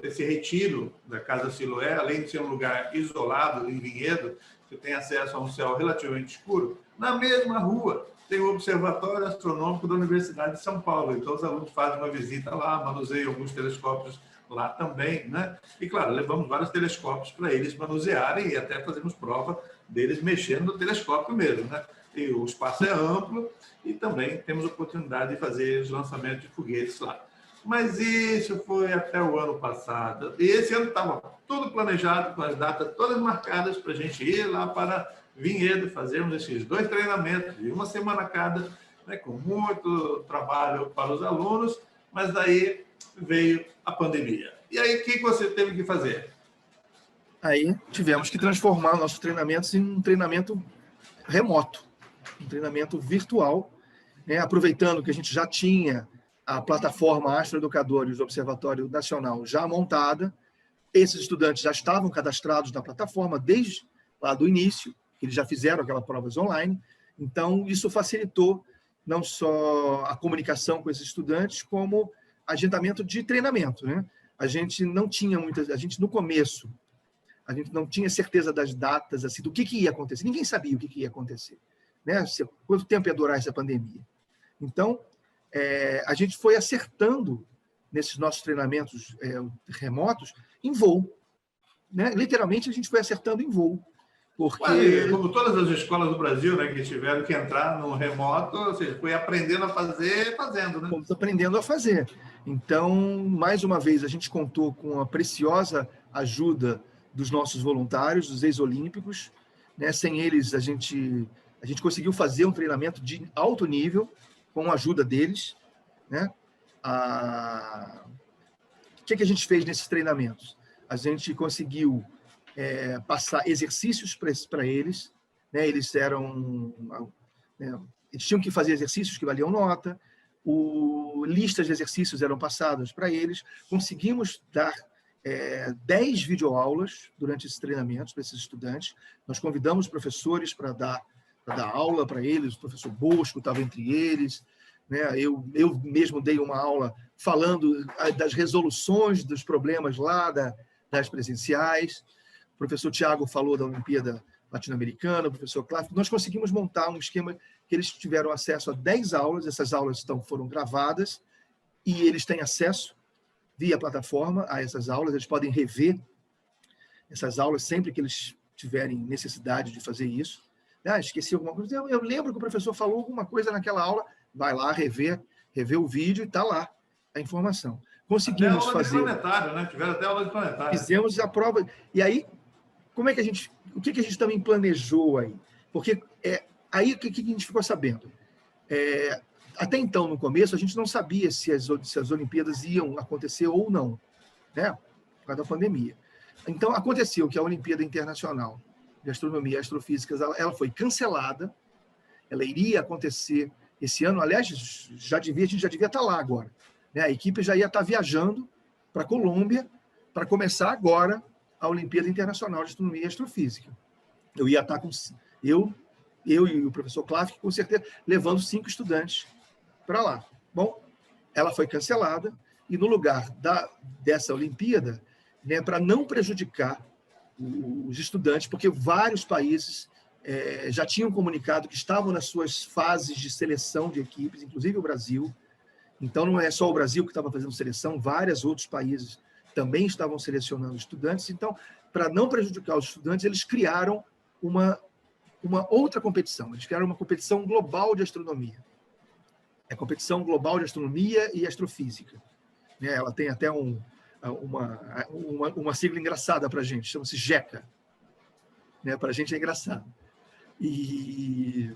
esse retiro da Casa Siloé, além de ser um lugar isolado, em Vinhedo, você tem acesso a um céu relativamente escuro, na mesma rua tem o Observatório Astronômico da Universidade de São Paulo. Então, os alunos fazem uma visita lá, manuseiam alguns telescópios lá também, né? E, claro, levamos vários telescópios para eles manusearem e até fazemos prova deles mexendo no telescópio mesmo, né? E o espaço é amplo e também temos oportunidade de fazer os lançamentos de foguetes lá. Mas isso foi até o ano passado. E esse ano estava tudo planejado, com as datas todas marcadas para a gente ir lá para Vinhedo, fazermos esses 2 treinamentos de uma semana cada, né, com muito trabalho para os alunos, mas daí veio a pandemia. E aí, o que você teve que fazer? Aí tivemos que transformar nossos treinamentos em um treinamento remoto, um treinamento virtual, né, aproveitando que a gente já tinha a plataforma Astroeducadores do Observatório Nacional já montada. Esses estudantes já estavam cadastrados na plataforma desde lá do início, eles já fizeram aquelas provas online, então isso facilitou não só a comunicação com esses estudantes, como agendamento de treinamento, né? A gente não tinha no começo, a gente não tinha certeza das datas, assim, do que ia acontecer, ninguém sabia o que ia acontecer, né? Quanto tempo ia durar essa pandemia. Então, a gente foi acertando nesses nossos treinamentos remotos em voo, né? Literalmente, a gente foi acertando em voo. Porque... como todas as escolas do Brasil, né, que tiveram que entrar no remoto, ou seja, foi aprendendo a fazer, fazendo, né? Fomos aprendendo a fazer. Então, mais uma vez, a gente contou com a preciosa ajuda dos nossos voluntários, dos ex-olímpicos, né? Sem eles, a gente conseguiu fazer um treinamento de alto nível, com a ajuda deles, né? O que a gente fez nesses treinamentos? A gente conseguiu passar exercícios para eles, né? Eles tinham que fazer exercícios que valiam nota, listas de exercícios eram passadas para eles, conseguimos dar 10 videoaulas durante esses treinamentos para esses estudantes. Nós convidamos professores para dar aula para eles, o professor Bosco estava entre eles, né? Eu mesmo dei uma aula falando das resoluções dos problemas lá das presenciais. O professor Tiago falou da Olimpíada Latino-Americana, o professor Clássico. Nós conseguimos montar um esquema que eles tiveram acesso a 10 aulas, essas aulas foram gravadas, e eles têm acesso via plataforma a essas aulas, eles podem rever essas aulas sempre que eles tiverem necessidade de fazer isso. Esqueci alguma coisa, eu lembro que o professor falou alguma coisa naquela aula, vai lá rever o vídeo e está lá a informação. Conseguimos até fazer... planetário, né? Tiveram até aula de planetário. Fizemos a prova. E aí, o que a gente também planejou aí? Porque aí o que a gente ficou sabendo? Até então, no começo, a gente não sabia se as Olimpíadas iam acontecer ou não, né? Por causa da pandemia. Então, aconteceu que a Olimpíada Internacional de Astronomia e Astrofísica, ela foi cancelada, ela iria acontecer esse ano, aliás, a gente já devia estar lá agora, né? A equipe já ia estar viajando para a Colômbia para começar agora a Olimpíada Internacional de Astronomia e Astrofísica. Eu ia estar com... Eu e o professor Klafke, com certeza, levando 5 estudantes para lá. Bom, ela foi cancelada, e no lugar dessa Olimpíada, né, para não prejudicar os estudantes, porque vários países já tinham comunicado que estavam nas suas fases de seleção de equipes, inclusive o Brasil. Então, não é só o Brasil que estava fazendo seleção, vários outros países também estavam selecionando estudantes. Então, para não prejudicar os estudantes, eles criaram uma outra competição. Eles criaram uma competição global de astronomia. É a competição global de astronomia e astrofísica. Ela tem até uma sigla engraçada para a gente, chama-se GECA. Para a gente é engraçado. E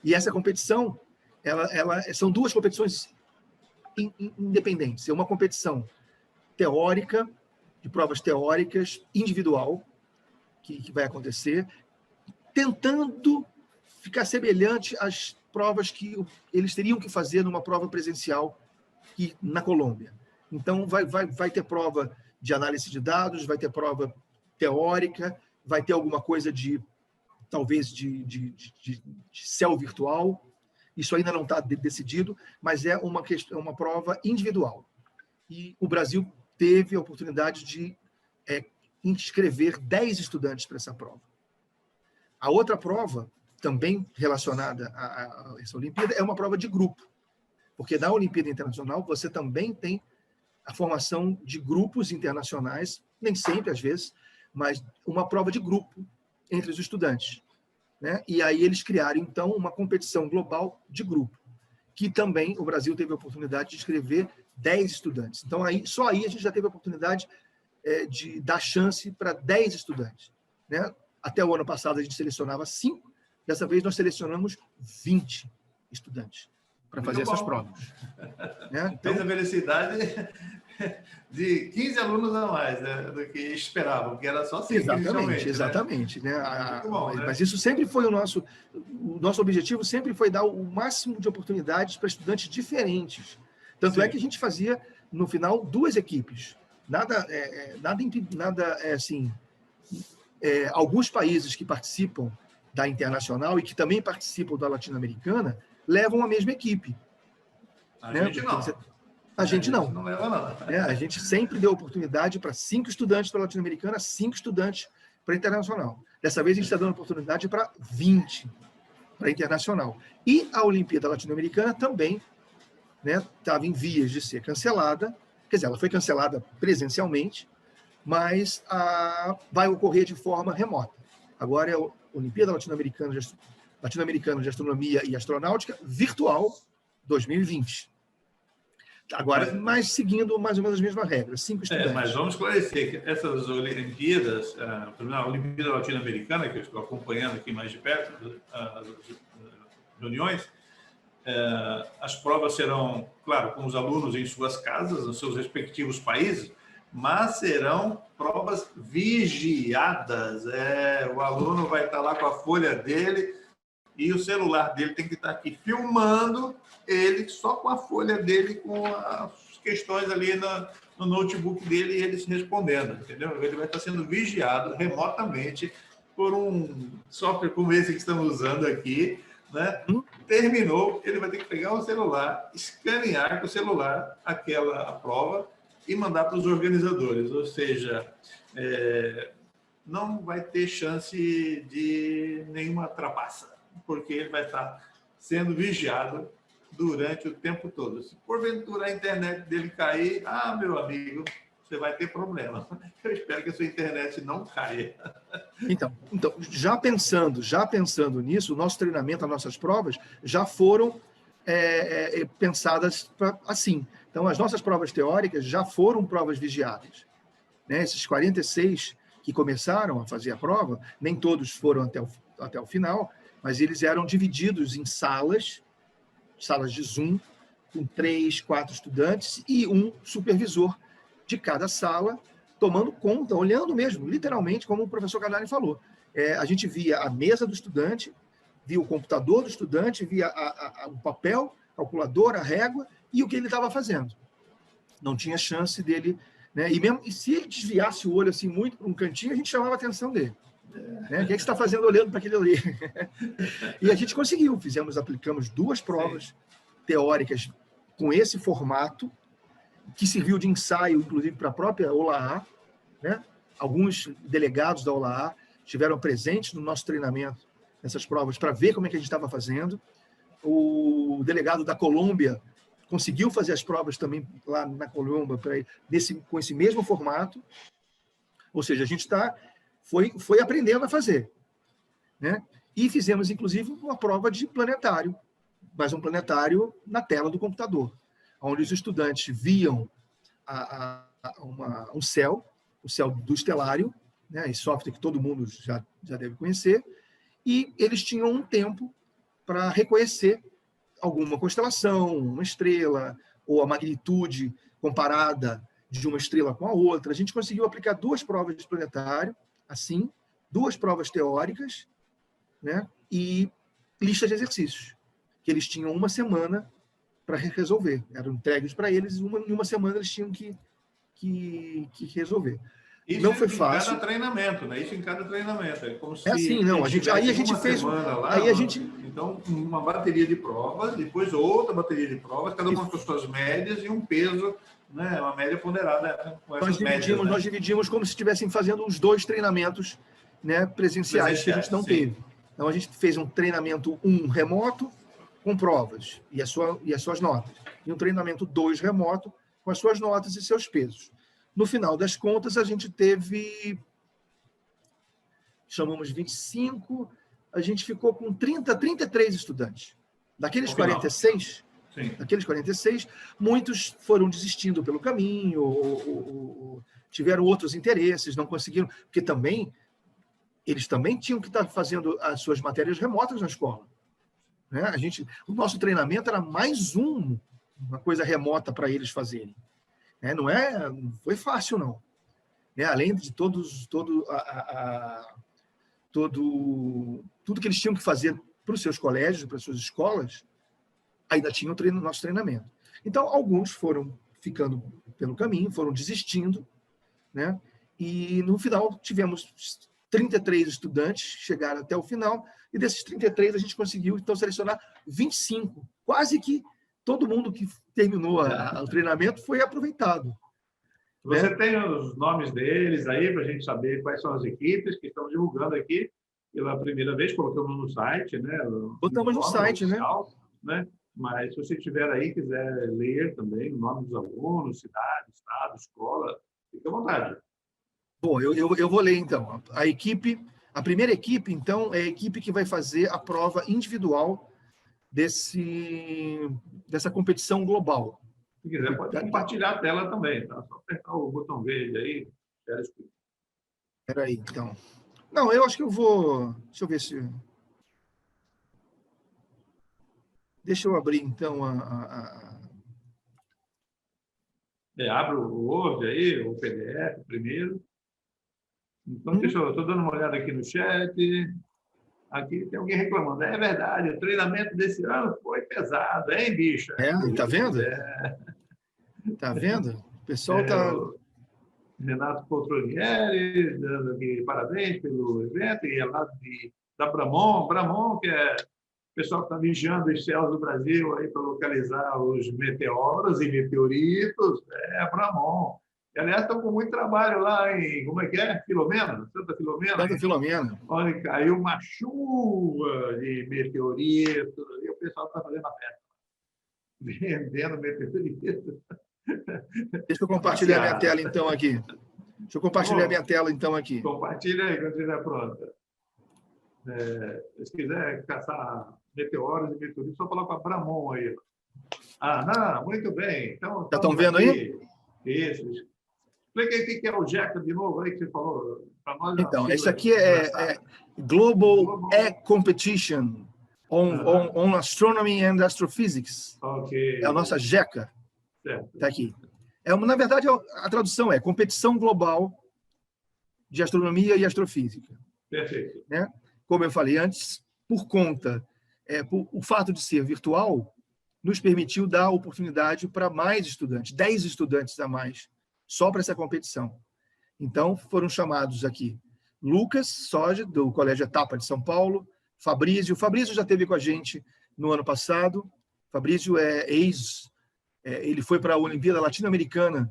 essa competição, são 2 competições independentes. É uma competição teórica, de provas teóricas, individual, que vai acontecer, tentando ficar semelhante às provas que eles teriam que fazer numa prova presencial na Colômbia. Então, vai ter prova de análise de dados, vai ter prova teórica, vai ter alguma coisa talvez de céu virtual. Isso ainda não está decidido, mas é uma prova individual. E o Brasil teve a oportunidade de inscrever 10 estudantes para essa prova. A outra prova, também relacionada a essa Olimpíada, é uma prova de grupo, porque na Olimpíada Internacional você também tem a formação de grupos internacionais, nem sempre, às vezes, mas uma prova de grupo entre os estudantes, né? E aí eles criaram, então, uma competição global de grupo, que também o Brasil teve a oportunidade de inscrever 10 estudantes. Então, só aí a gente já teve a oportunidade de dar chance para 10 estudantes, né? Até o ano passado a gente selecionava 5, dessa vez nós selecionamos 20 estudantes para fazer essas provas. Né? Então, fez a felicidade de 15 alunos a mais, né, do que esperavam, que era só 5 inicialmente. Exatamente. Né? Bom, né? Mas isso sempre foi o nosso objetivo, sempre foi dar o máximo de oportunidades para estudantes diferentes. Tanto é que a gente fazia, no final, 2 equipes. Alguns países que participam da internacional e que também participam da latino-americana levam a mesma equipe. A gente não. A gente não. Não leva, não. A gente sempre deu oportunidade para 5 estudantes para a latino-americana, 5 estudantes para a internacional. Dessa vez a gente está dando oportunidade para 20 para a internacional. E a Olimpíada Latino-Americana também estava em vias de ser cancelada. Quer dizer, ela foi cancelada presencialmente, mas vai ocorrer de forma remota. Agora é a Olimpíada Latino-Americana de Astronomia e Astronáutica virtual 2020. Agora, mas seguindo mais ou menos as mesmas regras, 5 estudantes. Mas vamos esclarecer que essas Olimpíadas, a Olimpíada Latino-Americana, que eu estou acompanhando aqui mais de perto, as reuniões, as provas serão, claro, com os alunos em suas casas, nos seus respectivos países, mas serão provas vigiadas. O aluno vai estar lá com a folha dele e o celular dele tem que estar aqui filmando ele só com a folha dele, com as questões ali no notebook dele e eles respondendo, entendeu? Ele vai estar sendo vigiado remotamente por um software como esse que estamos usando aqui, né? Terminou, ele vai ter que pegar o celular, escanear com o celular a prova e mandar para os organizadores, ou seja, não vai ter chance de nenhuma trapaça, porque ele vai estar sendo vigiado durante o tempo todo. Se porventura a internet dele cair, meu amigo, você vai ter problema. Eu espero que a sua internet não caia. Então já pensando nisso, o nosso treinamento, as nossas provas já foram pensadas assim. Então, as nossas provas teóricas já foram provas vigiadas. Né? Esses 46 que começaram a fazer a prova, nem todos foram até o final, mas eles eram divididos em salas de Zoom, com 3, 4 estudantes e um supervisor de cada sala, tomando conta, olhando mesmo, literalmente, como o professor Carnari falou. A gente via a mesa do estudante, via o computador do estudante, via o papel, calculadora, a régua e o que ele estava fazendo. Não tinha chance dele, né? E se ele desviasse o olho assim muito para um cantinho, a gente chamava a atenção dele. Né? O que você está fazendo olhando para aquele ali? E a gente conseguiu, aplicamos 2 provas teóricas com esse formato, que serviu de ensaio, inclusive, para a própria OLAA, né? Alguns delegados da OLAA estiveram presentes no nosso treinamento nessas provas para ver como é que a gente estava fazendo. O delegado da Colômbia conseguiu fazer as provas também lá na Colômbia com esse mesmo formato. Ou seja, a gente foi aprendendo a fazer. Né? E fizemos, inclusive, uma prova de planetário, mas um planetário na tela do computador, onde os estudantes viam o céu do estelário, né? Esse software que todo mundo já deve conhecer, e eles tinham um tempo para reconhecer alguma constelação, uma estrela, ou a magnitude comparada de uma estrela com a outra. A gente conseguiu aplicar 2 provas de planetário, assim, 2 provas teóricas, né? E lista de exercícios, que eles tinham uma semana para resolver. Eram entregues para eles, em uma semana eles tinham que resolver. Isso não foi fácil. Em cada treinamento, né? Isso em cada treinamento. É como se assim, não. Aí a gente fez. Então, uma bateria de provas, depois outra bateria de provas, cada uma com suas médias e um peso, né? Uma média ponderada com essas médias. Nós dividimos como se estivessem fazendo os 2 treinamentos, né, presenciais que a gente não teve. Então, a gente fez um treinamento 1 remoto com provas e as suas notas. E um treinamento 2 remoto com as suas notas e seus pesos. No final das contas, a gente teve, chamamos 25, a gente ficou com 33 estudantes. Daqueles 46, muitos foram desistindo pelo caminho, ou tiveram outros interesses, não conseguiram, porque eles também tinham que estar fazendo as suas matérias remotas na escola. Né? O nosso treinamento era mais uma coisa remota para eles fazerem. Não foi fácil, não. Além de tudo que eles tinham que fazer para os seus colégios, para as suas escolas, ainda tinha o nosso treinamento. Então, alguns foram ficando pelo caminho, foram desistindo, né? E, no final, tivemos 33 estudantes, chegaram até o final, e desses 33 a gente conseguiu, então, selecionar 25. Quase que todo mundo que terminou o treinamento foi aproveitado. Você tem os nomes deles aí, para a gente saber quais são as equipes que estão divulgando aqui pela primeira vez, colocamos no site, né? Botamos no site, oficial, né? Mas se você tiver aí, quiser ler também o nome dos alunos, cidade, estado, escola, fique à vontade. Bom, eu vou ler, então. A primeira equipe, então, é a equipe que vai fazer a prova individual dessa competição global. Se quiser, pode compartilhar a tela também, tá? Só apertar o botão verde aí. Espera aí, então. Não, eu acho que eu vou... Deixa eu ver se... Deixa eu abrir, então, Abre o Word aí, o PDF primeiro. Então, estou dando uma olhada aqui no chat. Aqui tem alguém reclamando. É verdade, o treinamento desse ano foi pesado, hein, bicha? Tá vendo? Tá vendo? O pessoal tá... Renato Poltronieri, dando aqui parabéns pelo evento, e é lá da Bramon, que é o pessoal que está vigiando os céus do Brasil aí para localizar os meteoros e meteoritos, Bramon. E, aliás, estão com muito trabalho lá em, como é que é? Filomena? Santa Filomena? Santa Filomena. Onde caiu uma chuva de meteoritos, e o pessoal está fazendo a festa. Vendendo meteoritos. Deixa eu compartilhar minha tela, então, aqui. Deixa eu compartilhar minha tela, então, aqui. Compartilha aí, quando estiver pronta. Se quiser caçar meteoros e meteoritos, só coloca a Bramon aí. Não, muito bem. Então, já estão vendo aí? Isso. Explica aí o que é o JECA de novo aí que você falou. Nós, então, isso aqui é Global E-Competition on Astronomy and Astrophysics. Okay. É a nossa JECA. Está aqui. Na verdade, a tradução é Competição Global de Astronomia e Astrofísica. Perfeito. Né? Como eu falei antes, por o fato de ser virtual, nos permitiu dar oportunidade para mais estudantes, 10 estudantes a mais, só para essa competição. Então, foram chamados aqui Lucas Soge, do Colégio Etapa de São Paulo, Fabrício. O Fabrício já esteve com a gente no ano passado. Fabrício ele foi para a Olimpíada Latino-Americana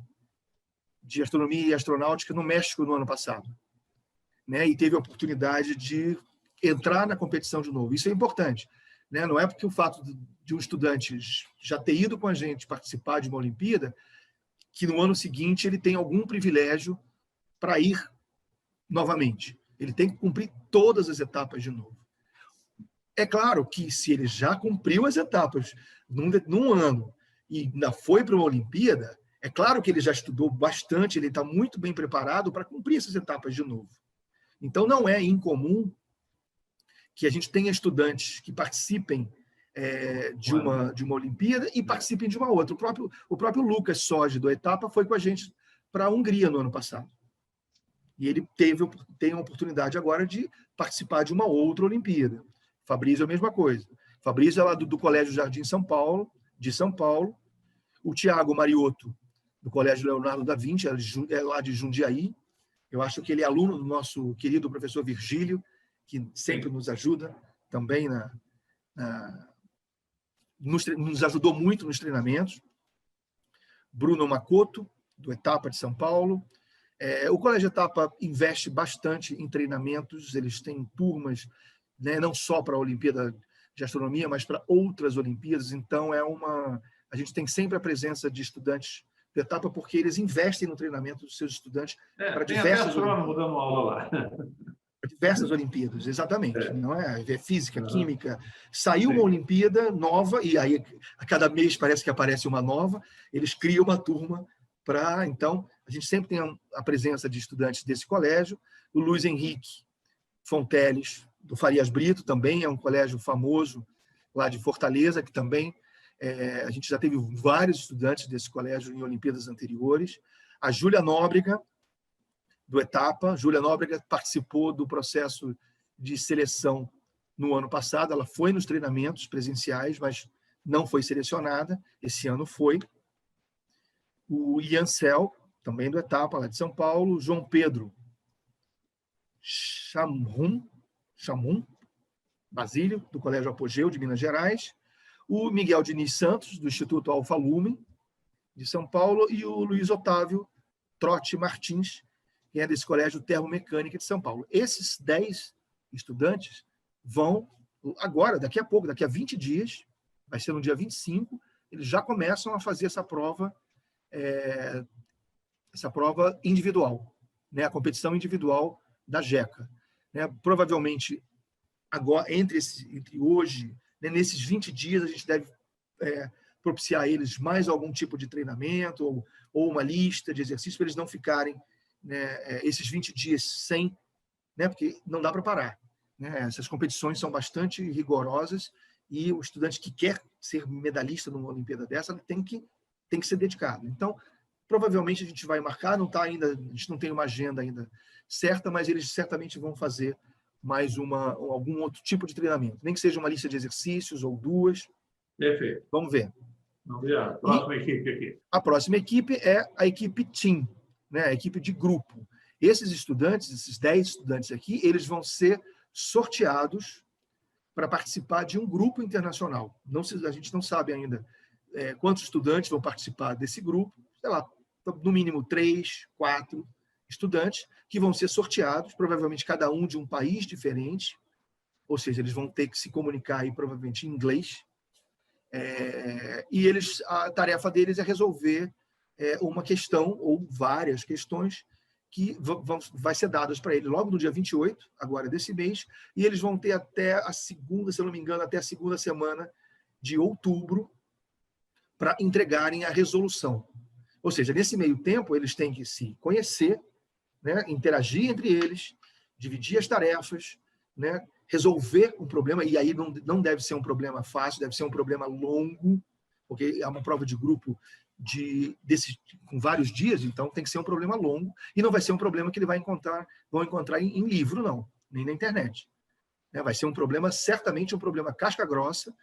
de Astronomia e Astronáutica no México no ano passado. Né? E teve a oportunidade de entrar na competição de novo. Isso é importante. Né? Não é porque o fato de um estudante já ter ido com a gente participar de uma Olimpíada que no ano seguinte ele tem algum privilégio para ir novamente. Ele tem que cumprir todas as etapas de novo. É claro que se ele já cumpriu as etapas num ano e ainda foi para uma Olimpíada, é claro que ele já estudou bastante, ele está muito bem preparado para cumprir essas etapas de novo. Então, não é incomum que a gente tenha estudantes que participem de uma Olimpíada e participem de uma outra. O próprio Lucas Soge, do Etapa, foi com a gente para a Hungria no ano passado. E ele tem a oportunidade agora de participar de uma outra Olimpíada. Fabrício é a mesma coisa. Fabrício é lá do Colégio Jardim de São Paulo. O Tiago Mariotto, do Colégio Leonardo da Vinci, é lá de Jundiaí. Eu acho que ele é aluno do nosso querido professor Virgílio, que sempre nos ajuda também nos ajudou muito nos treinamentos. Bruno Macoto, do Etapa de São Paulo. O Colégio Etapa investe bastante em treinamentos, eles têm turmas, né, não só para a Olimpíada de Astronomia, mas para outras Olimpíadas. Então, a gente tem sempre a presença de estudantes do Etapa porque eles investem no treinamento dos seus estudantes para tem até diversas astrônomo dando aula lá. diversas Olimpíadas, exatamente. É. Não é física, Uhum. química. Saiu Sim. uma Olimpíada nova, e aí a cada mês parece que aparece uma nova, eles criam uma turma para. Então, a gente sempre tem a presença de estudantes desse colégio. O Luiz Henrique Fonteles, do Farias Brito, também é um colégio famoso lá de Fortaleza, que também a gente já teve vários estudantes desse colégio em Olimpíadas anteriores. A Júlia Nóbrega, do Etapa. Júlia Nóbrega participou do processo de seleção no ano passado. Ela foi nos treinamentos presenciais, mas não foi selecionada. Esse ano foi. O Iancel, também do Etapa, lá de São Paulo. João Pedro Chamum Basílio, do Colégio Apogeu, de Minas Gerais. O Miguel Diniz Santos, do Instituto Alfa Lumen, de São Paulo. E o Luiz Otávio Trotti Martins, que é desse Colégio Termomecânica de São Paulo. Esses 10 estudantes vão, agora, daqui a pouco, daqui a 20 dias, vai ser no dia 25, eles já começam a fazer essa prova individual, né? A competição individual da JECA. Né? Provavelmente, agora, entre hoje, né, nesses 20 dias, a gente deve propiciar a eles mais algum tipo de treinamento ou uma lista de exercícios para eles não ficarem, né, esses 20 dias sem, né, porque não dá para parar. Né? Essas competições são bastante rigorosas e o estudante que quer ser medalhista numa Olimpíada dessa tem que ser dedicado. Então, provavelmente a gente vai marcar, não tá ainda, a gente não tem uma agenda ainda certa, mas eles certamente vão fazer mais algum outro tipo de treinamento, nem que seja uma lista de exercícios ou duas. Perfeito. Vamos ver. Vamos ver a próxima equipe aqui. A próxima equipe é a equipe Team, né? A equipe de grupo. Esses estudantes, esses 10 estudantes aqui, eles vão ser sorteados para participar de um grupo internacional. A gente não sabe ainda quantos estudantes vão participar desse grupo, sei lá, no mínimo 3, 4 estudantes que vão ser sorteados, provavelmente cada um de um país diferente, ou seja, eles vão ter que se comunicar aí provavelmente em inglês, e a tarefa deles é resolver uma questão ou várias questões que vai ser dadas para eles logo no dia 28, agora desse mês, e eles vão ter até a segunda, se eu não me engano, até a segunda semana de outubro para entregarem a resolução. Ou seja, nesse meio tempo, eles têm que se conhecer, né, interagir entre eles, dividir as tarefas, né, resolver um problema, e aí não deve ser um problema fácil, deve ser um problema longo, porque é uma prova de grupo com vários dias, então tem que ser um problema longo, e não vai ser um problema que vão encontrar em livro, não, nem na internet. Vai ser um problema, certamente um problema casca grossa,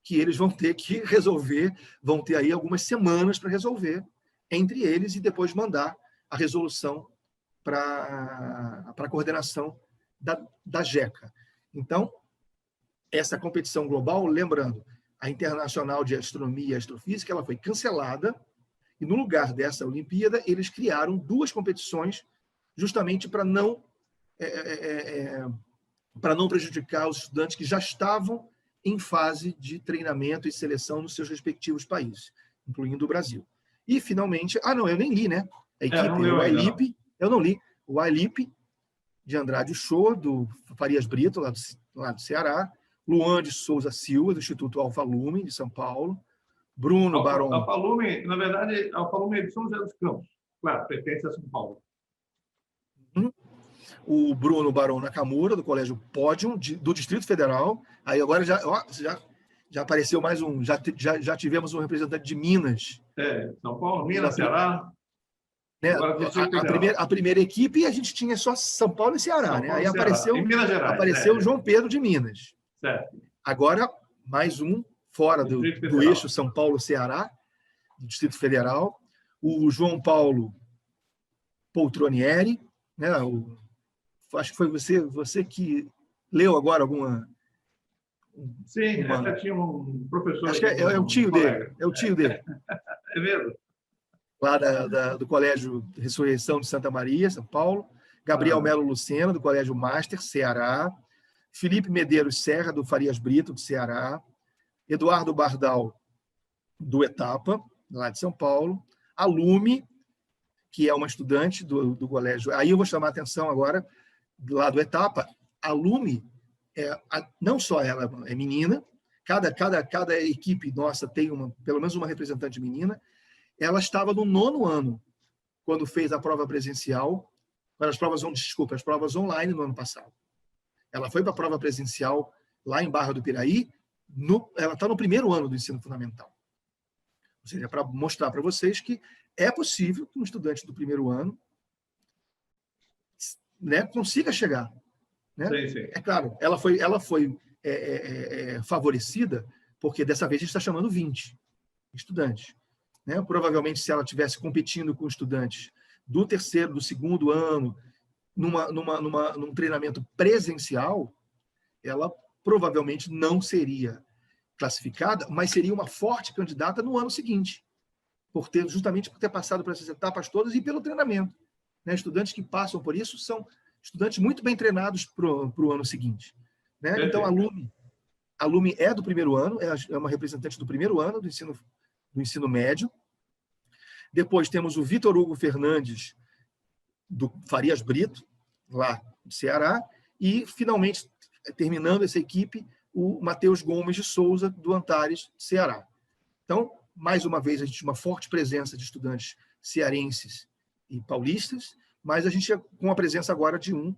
que eles vão ter que resolver, vão ter aí algumas semanas para resolver entre eles e depois mandar a resolução para a coordenação da JECA. Então, essa competição global, lembrando, a Internacional de Astronomia e Astrofísica, ela foi cancelada, e no lugar dessa Olimpíada, eles criaram 2 competições justamente para não prejudicar os estudantes que já estavam em fase de treinamento e seleção nos seus respectivos países, incluindo o Brasil. E, finalmente... não, eu nem li, né? A equipe, o AILIP, eu não li. O AILIP, de Andrade Shoa, do Farias Brito, lá do Ceará. Luan de Souza Silva, do Instituto Alfa Lumen, de São Paulo. Bruno Barão... Alfa Lumen, na verdade, Alfa Lumen é de São José dos Campos. Claro, pertence a São Paulo. O Bruno Barão Nakamura, do Colégio Pódium, do Distrito Federal. Aí agora já apareceu mais um, já tivemos um representante de Minas. São Paulo, Minas, Ceará. Né? A primeira equipe, a gente tinha só São Paulo e Ceará. São né? Paulo, Aí apareceu, em Minas Gerais, apareceu o João Pedro de Minas. Certo. Agora, mais um fora do eixo São Paulo-Ceará, do Distrito Federal. O João Paulo Poltronieri, né? Acho que foi você que leu agora alguma... Sim, até tinha um professor... Acho que é o tio dele. É o tio dele. É mesmo? Lá do Colégio Ressurreição de Santa Maria, São Paulo. Gabriel Melo Lucena, do Colégio Master, Ceará. Felipe Medeiros Serra, do Farias Brito, do Ceará. Eduardo Bardal, do Etapa, lá de São Paulo. A Lume, que é uma estudante do colégio. Aí eu vou chamar a atenção agora, lá do Etapa. A Lume, não só ela é menina, cada equipe nossa tem pelo menos uma representante menina. Ela estava no 9º ano, quando fez a prova presencial, as provas online no ano passado. Ela foi para a prova presencial lá em Barra do Piraí, ela está no 1º ano do ensino fundamental. Ou seja, para mostrar para vocês que é possível que um estudante do 1º ano, né, consiga chegar. Né? Sim, sim. É claro, ela foi favorecida, porque dessa vez a gente está chamando 20 estudantes. Né? Provavelmente, se ela estivesse competindo com estudantes do 3º, do 2º ano, num treinamento presencial, ela provavelmente não seria classificada, mas seria uma forte candidata no ano seguinte, justamente por ter passado por essas etapas todas e pelo treinamento. Né? Estudantes que passam por isso são estudantes muito bem treinados para o ano seguinte. Né? Então, a Lume é do 1º ano, é uma representante do 1º ano do ensino médio. Depois temos o Vitor Hugo Fernandes, do Farias Brito, lá do Ceará, e, finalmente, terminando essa equipe, o Matheus Gomes de Souza, do Antares, Ceará. Então, mais uma vez, a gente tem uma forte presença de estudantes cearenses e paulistas, mas a gente com a presença agora de um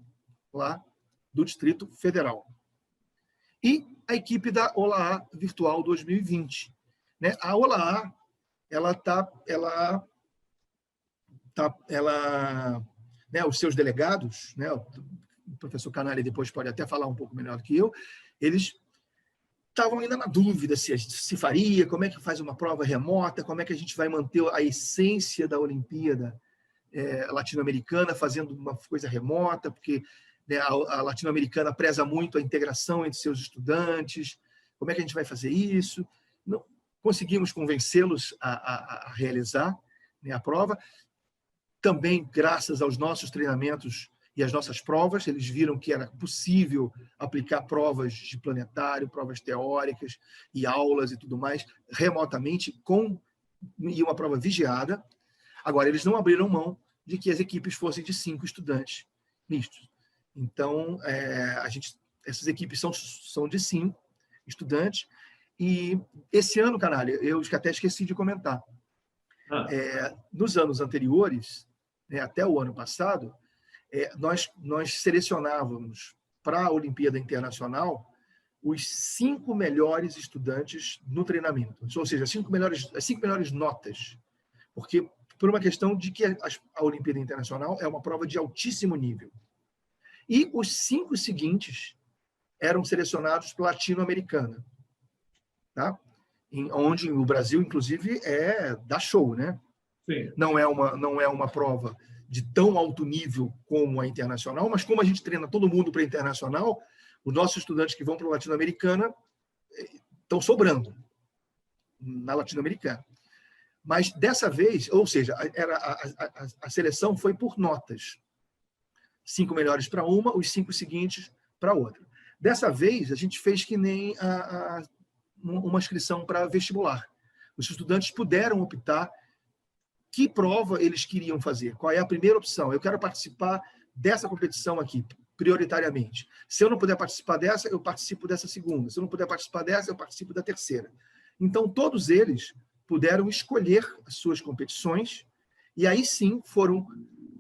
lá do Distrito Federal. E a equipe da OLAA Virtual 2020. Né? A OLAA, né, os seus delegados, né, o professor Canali depois pode até falar um pouco melhor do que eu, eles estavam ainda na dúvida se faria, como é que faz uma prova remota, como é que a gente vai manter a essência da Olimpíada latino-americana fazendo uma coisa remota, porque, né, a latino-americana preza muito a integração entre seus estudantes, como é que a gente vai fazer isso? Não conseguimos convencê-los a realizar, né, a prova. Também, graças aos nossos treinamentos e às nossas provas, eles viram que era possível aplicar provas de planetário, provas teóricas e aulas e tudo mais, remotamente, e uma prova vigiada. Agora, eles não abriram mão de que as equipes fossem de 5 estudantes mistos. Então, essas equipes são de 5 estudantes. E esse ano, Canalha, eu até esqueci de comentar. Nos anos anteriores, né, até o ano passado, nós selecionávamos para a Olimpíada Internacional os 5 melhores estudantes no treinamento. Ou seja, as 5 melhores notas. Porque, por uma questão de que a Olimpíada Internacional é uma prova de altíssimo nível. E os 5 seguintes eram selecionados para a Latino-Americana. Tá? Onde o Brasil, inclusive, dá show, né? Sim. Não é uma prova de tão alto nível como a internacional, mas como a gente treina todo mundo para a internacional, os nossos estudantes que vão para a Latino-Americana estão sobrando na Latino-Americana. Mas dessa vez, ou seja, a seleção foi por notas. 5 melhores para uma, os 5 seguintes para outra. Dessa vez, a gente fez que nem uma inscrição para vestibular. Os estudantes puderam optar que prova eles queriam fazer. Qual é a primeira opção? Eu quero participar dessa competição aqui, prioritariamente. Se eu não puder participar dessa, eu participo dessa segunda. Se eu não puder participar dessa, eu participo da terceira. Então, todos eles puderam escolher as suas competições e aí sim foram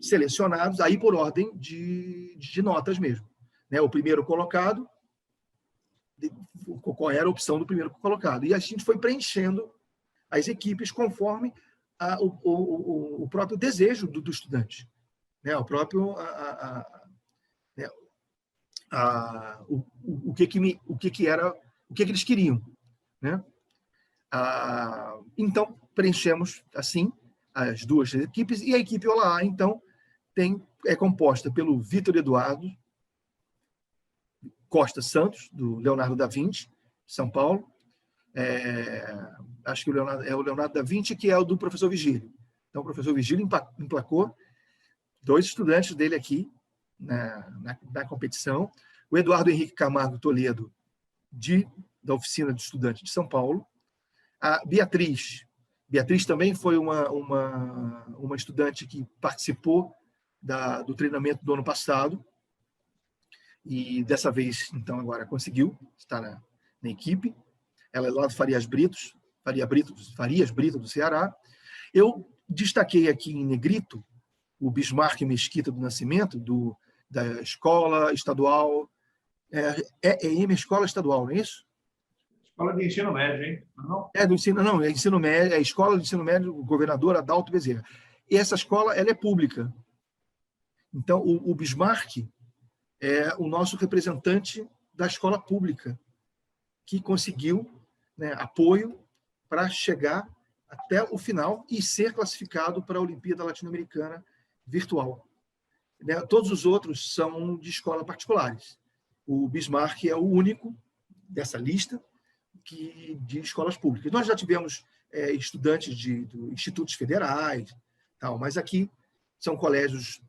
selecionados, aí por ordem de notas mesmo. Né? O primeiro colocado, qual era a opção do primeiro colocado. E a gente foi preenchendo as equipes conforme o próprio desejo do estudante, né? O próprio o que eles queriam, né? Então preenchemos assim as 2 equipes e a equipe OLAA então é composta pelo Vitor Eduardo Costa Santos, do Leonardo da Vinci, São Paulo. Acho que o Leonardo da Vinci, que é o do professor Vigílio. Então, o professor Vigílio emplacou 2 estudantes dele aqui na competição. O Eduardo Henrique Camargo Toledo, da Oficina de Estudante de São Paulo. A Beatriz Beatriz também foi uma estudante que participou do treinamento do ano passado, e dessa vez, então, agora conseguiu estar na equipe. Ela é lá do Farias Brito do Ceará. Eu destaquei aqui em negrito o Bismarck Mesquita do Nascimento, da escola estadual, EM Escola Estadual, não é isso? Escola de ensino médio, hein? Não? É ensino médio, é a Escola de Ensino Médio do Governador Adalto Bezerra. E essa escola, ela é pública. Então, o Bismarck é o nosso representante da escola pública, que conseguiu, né, apoio para chegar até o final e ser classificado para a Olimpíada Latino-Americana virtual. Né? Todos os outros são de escola particulares. O Bismarck é o único dessa lista de escolas públicas. Nós já tivemos estudantes de institutos federais, tal, mas aqui são colégios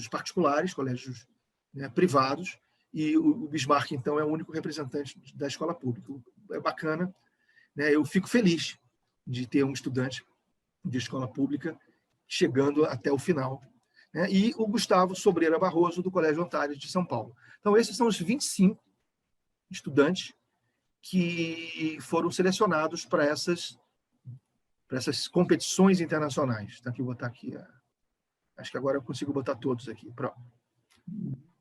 particulares, colégios, né, privados, e o Bismarck, então, é o único representante da escola pública. É bacana, né? Eu fico feliz de ter um estudante de escola pública chegando até o final, né? E o Gustavo Sobreira Barroso, do Colégio Ontário de São Paulo. Então, esses são os 25 estudantes que foram selecionados para essas competições internacionais. Tá aqui, vou botar aqui. Acho que agora eu consigo botar todos aqui. Pronto.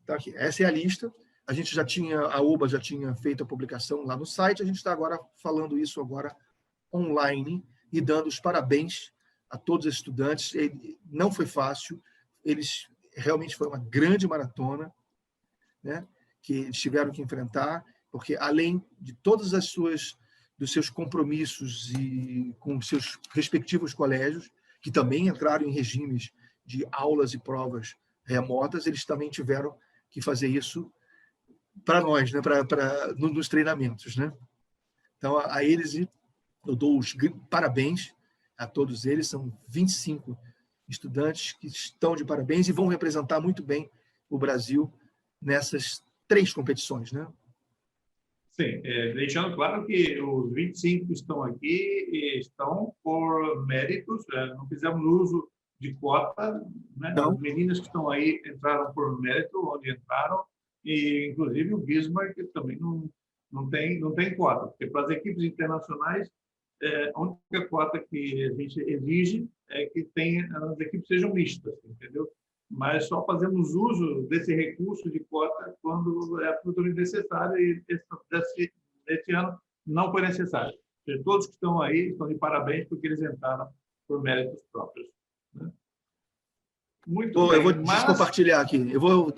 Tá aqui. Essa é a lista. A UBA já tinha feito a publicação lá no site, a gente está agora falando isso agora online e dando os parabéns a todos os estudantes. Não foi fácil, realmente foi uma grande maratona, né, que eles tiveram que enfrentar, porque além de todas dos seus compromissos e com seus respectivos colégios, que também entraram em regimes de aulas e provas remotas, eles também tiveram que fazer isso para nós, né, nos treinamentos, né? Então, a eles eu dou os parabéns a todos eles. São 25 estudantes que estão de parabéns e vão representar muito bem o Brasil nessas 3 competições, né? Sim, deixando claro que os 25 que estão aqui estão por méritos, não fizemos uso de cota, né? As meninas que estão aí entraram por mérito, onde entraram, e inclusive o Bismarck também não tem cota, porque para as equipes internacionais, a única cota que a gente exige é que as equipes sejam mistas, entendeu? Mas só fazemos uso desse recurso de cota quando é absolutamente necessário, e esse ano não foi necessário. Todos que estão aí estão de parabéns porque eles entraram por méritos próprios, né? Muito bem. Eu vou descompartilhar aqui. Eu vou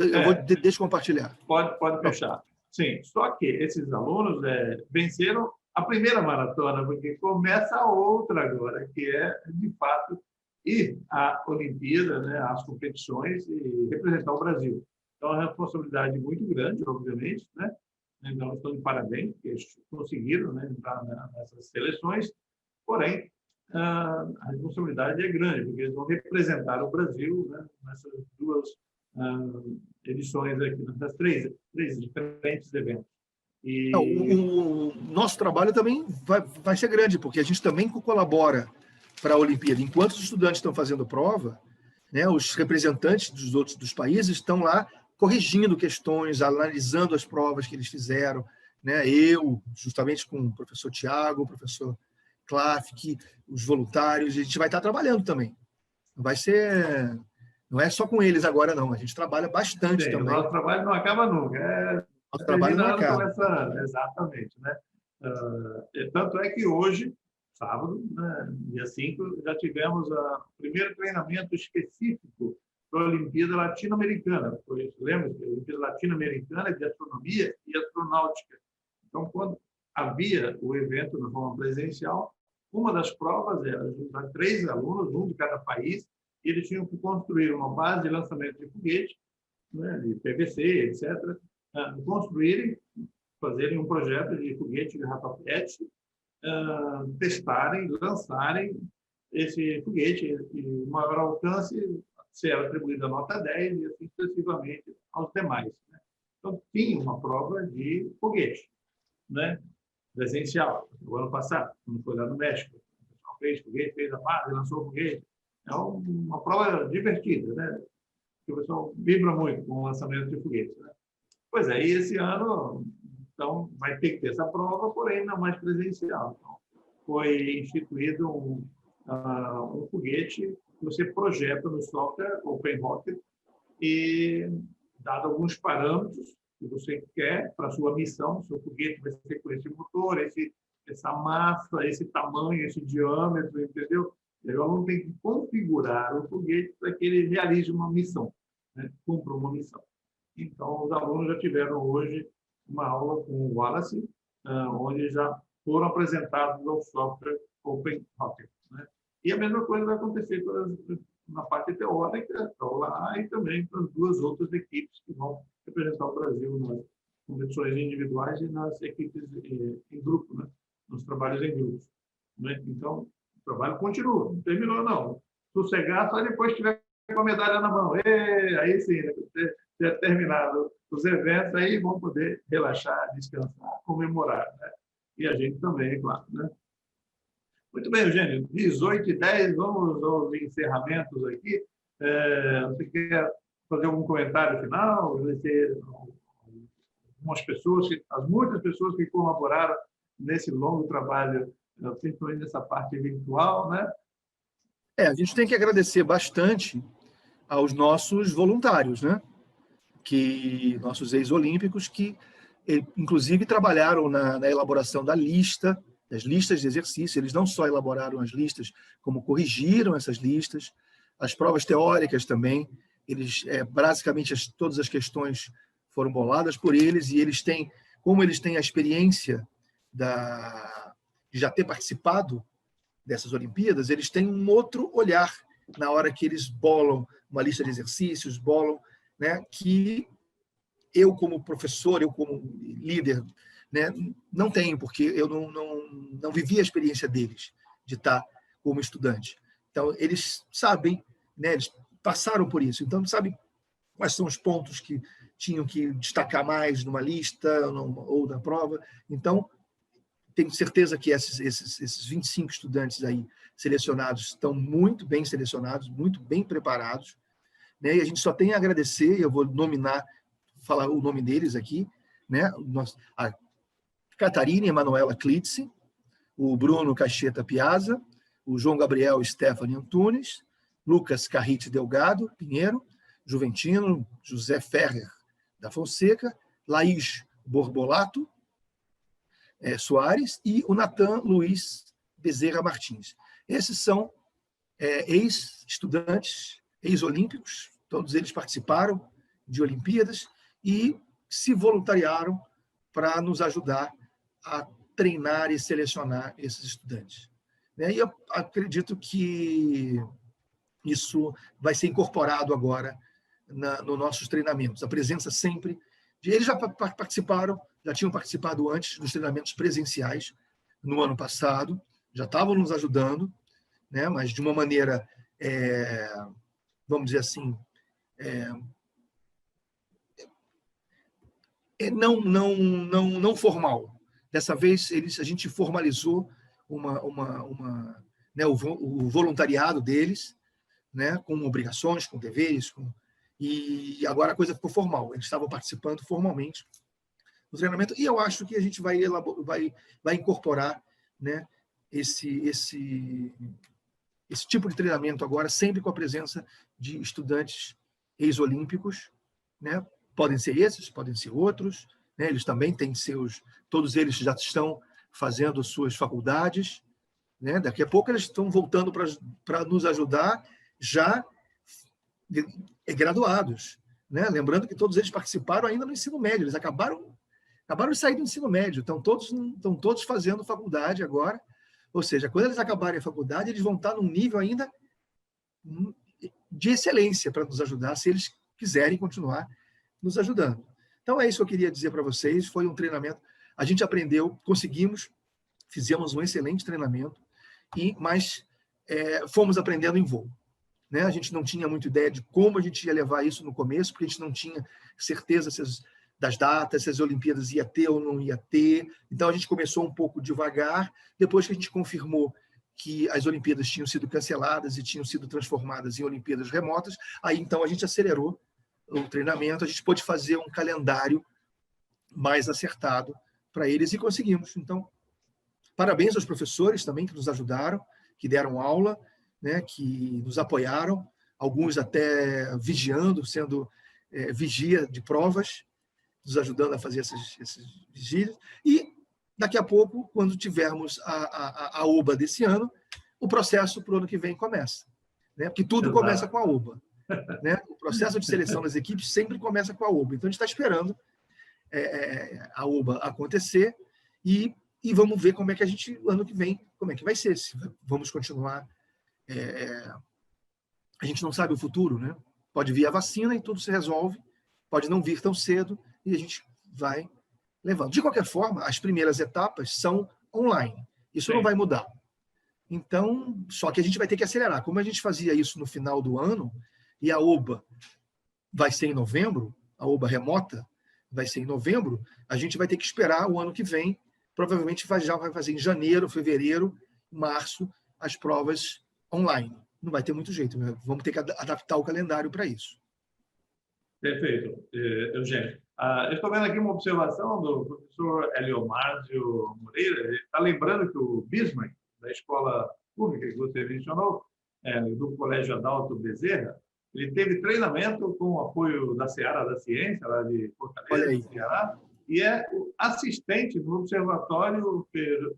descompartilhar. Pode fechar. Sim, só que esses alunos venceram a primeira maratona, porque começa a outra agora, que é, de fato, ir à Olimpíada, né, às competições e representar o Brasil. Então, é uma responsabilidade muito grande, obviamente, né? Então, estou de parabéns, porque eles conseguiram, né, entrar nessas seleções, porém, a responsabilidade é grande, porque eles vão representar o Brasil, né, nessas 2 edições aqui, nessas 3 diferentes eventos. E o nosso trabalho também vai ser grande, porque a gente também colabora para a Olimpíada. Enquanto os estudantes estão fazendo prova, né, os representantes dos países estão lá corrigindo questões, analisando as provas que eles fizeram, né? Eu, justamente com o professor Tiago, o professor Klafk, os voluntários, a gente vai estar trabalhando também. Não é só com eles agora, não. A gente trabalha bastante também. O nosso trabalho não acaba nunca. Nosso trabalho não acaba. Exatamente, né? Tanto é que hoje, sábado, né, dia 5, já tivemos o primeiro treinamento específico para a Olimpíada Latino-Americana. Lembra? A Olimpíada Latino-Americana de Astronomia e Astronáutica. Então, quando havia o evento na forma presencial, uma das provas era juntar 3 alunos, um de cada país, e eles tinham que construir uma base de lançamento de foguete, né, de PVC, etc., construírem, fazerem um projeto de foguete de ratapete, testarem, lançarem esse foguete, e o maior alcance ser atribuído a nota 10 e assim sucessivamente aos demais, né? Então, tinha uma prova de foguete, né, presencial, no ano passado, quando foi lá no México. fez foguete, fez a base, lançou o foguete. É uma prova divertida, né? Que o pessoal vibra muito com o lançamento de foguetes, né? Pois é, e esse ano, então, vai ter que ter essa prova, porém não mais presencial. Então, foi instituído um foguete que você projeta no software OpenRocket e, dado alguns parâmetros que você quer para a sua missão, seu foguete vai ser com esse motor, essa massa, esse tamanho, esse diâmetro, entendeu? E o aluno tem que configurar o foguete para que ele realize uma missão, né? Cumpra uma missão. Então, os alunos já tiveram hoje uma aula com o Wallace, onde já foram apresentados ao software OpenRocket, né? E a mesma coisa vai acontecer na parte teórica, para lá, e também para as duas outras equipes que vão representar o Brasil nas competições individuais e nas equipes em grupo, né? Nos trabalhos em grupos, né? Então, o trabalho continua, não terminou, não. Sossegar só depois que tiver com a medalha na mão. Aí sim, né? Ter terminado os eventos, aí vão poder relaxar, descansar, comemorar, né? E a gente também, claro, né? Muito bem, Eugênio, 18h10, vamos aos encerramentos aqui. Você quer fazer algum comentário final? Agradecer algumas pessoas, as muitas pessoas que colaboraram nesse longo trabalho, principalmente nessa parte virtual, né? A gente tem que agradecer bastante aos nossos voluntários, né? Nossos ex-olímpicos, que inclusive trabalharam na elaboração das listas de exercício. Eles não só elaboraram as listas, como corrigiram essas listas, as provas teóricas também. Basicamente, todas as questões foram boladas por eles, e como eles têm a experiência de já ter participado dessas Olimpíadas, eles têm um outro olhar na hora que eles bolam uma lista de exercícios, né, que eu, como professor, eu, como líder, né, não tenho, porque eu não vivi a experiência deles de estar como estudante. Então, eles sabem, né, eles passaram por isso, então sabem quais são os pontos que tinham que destacar mais numa lista ou na prova. Então, tenho certeza que esses 25 estudantes aí selecionados estão muito bem selecionados, muito bem preparados, né? E a gente só tem a agradecer, eu vou falar o nome deles aqui, né? A Catarina Emanuela Klitze, o Bruno Cacheta Piazza, o João Gabriel Stephanie Antunes, Lucas Carrite Delgado Pinheiro, Juventino José Ferrer da Fonseca, Laís Borbolato Soares e o Natan Luiz Bezerra Martins. Esses são ex-estudantes, ex-olímpicos, todos eles participaram de Olimpíadas e se voluntariaram para nos ajudar a treinar e selecionar esses estudantes. E eu acredito que isso vai ser incorporado agora nos nossos treinamentos. A presença sempre eles já participaram, já tinham participado antes dos treinamentos presenciais no ano passado, já estavam nos ajudando, né? Mas de uma maneira, vamos dizer assim, não formal. Dessa vez, a gente formalizou né, o voluntariado deles, né, com obrigações, com deveres, e agora a coisa ficou formal. Eles estavam participando formalmente do treinamento, e eu acho que a gente vai incorporar, né, esse tipo de treinamento agora, sempre com a presença de estudantes ex-olímpicos, né? Podem ser esses, podem ser outros, né? Eles também têm todos eles já estão fazendo suas faculdades, né? Daqui a pouco eles estão voltando para nos ajudar já graduados, né? Lembrando que todos eles participaram ainda no ensino médio, eles acabaram de sair do ensino médio, estão todos fazendo faculdade agora, ou seja, quando eles acabarem a faculdade, eles vão estar num nível ainda de excelência para nos ajudar, se eles quiserem continuar nos ajudando. Então, é isso que eu queria dizer para vocês, foi um treinamento, a gente aprendeu, fizemos um excelente treinamento, mas fomos aprendendo em voo. Né? A gente não tinha muita ideia de como a gente ia levar isso no começo, porque a gente não tinha certeza das datas, se as Olimpíadas ia ter ou não ia ter. Então, a gente começou um pouco devagar. Depois que a gente confirmou que as Olimpíadas tinham sido canceladas e tinham sido transformadas em Olimpíadas remotas. Aí, então, a gente acelerou o treinamento, a gente pôde fazer um calendário mais acertado para eles e conseguimos. Então, parabéns aos professores também que nos ajudaram, que deram aula, né, que nos apoiaram, alguns até vigiando, sendo vigia de provas, nos ajudando a fazer esses vigílias. E, daqui a pouco, quando tivermos a OBA desse ano, o processo para o ano que vem começa. Né? Porque tudo começa com a OBA. Né? O processo de seleção das equipes sempre começa com a OBA. Então, a gente está esperando a OBA acontecer e vamos ver como é que a gente, ano que vem, como é que vai ser. Se vamos continuar... a gente não sabe o futuro, né? Pode vir a vacina e tudo se resolve, pode não vir tão cedo e a gente vai levando. De qualquer forma, as primeiras etapas são online. Isso não vai mudar. Então, só que a gente vai ter que acelerar. Como a gente fazia isso no final do ano, e a OBA vai ser em novembro, a OBA remota vai ser em novembro, a gente vai ter que esperar o ano que vem, provavelmente já vai fazer em janeiro, fevereiro, março, as provas online. Não vai ter muito jeito, né? Vamos ter que adaptar o calendário para isso. Perfeito, Eugênio. Eu estou vendo aqui uma observação do professor Eliomárcio Moreira. Ele está lembrando que o Bismarck, da escola pública que você mencionou, do Colégio Adalto Bezerra, ele teve treinamento com o apoio da Seara da Ciência, lá de Fortaleza, Ceará, e é o assistente do Observatório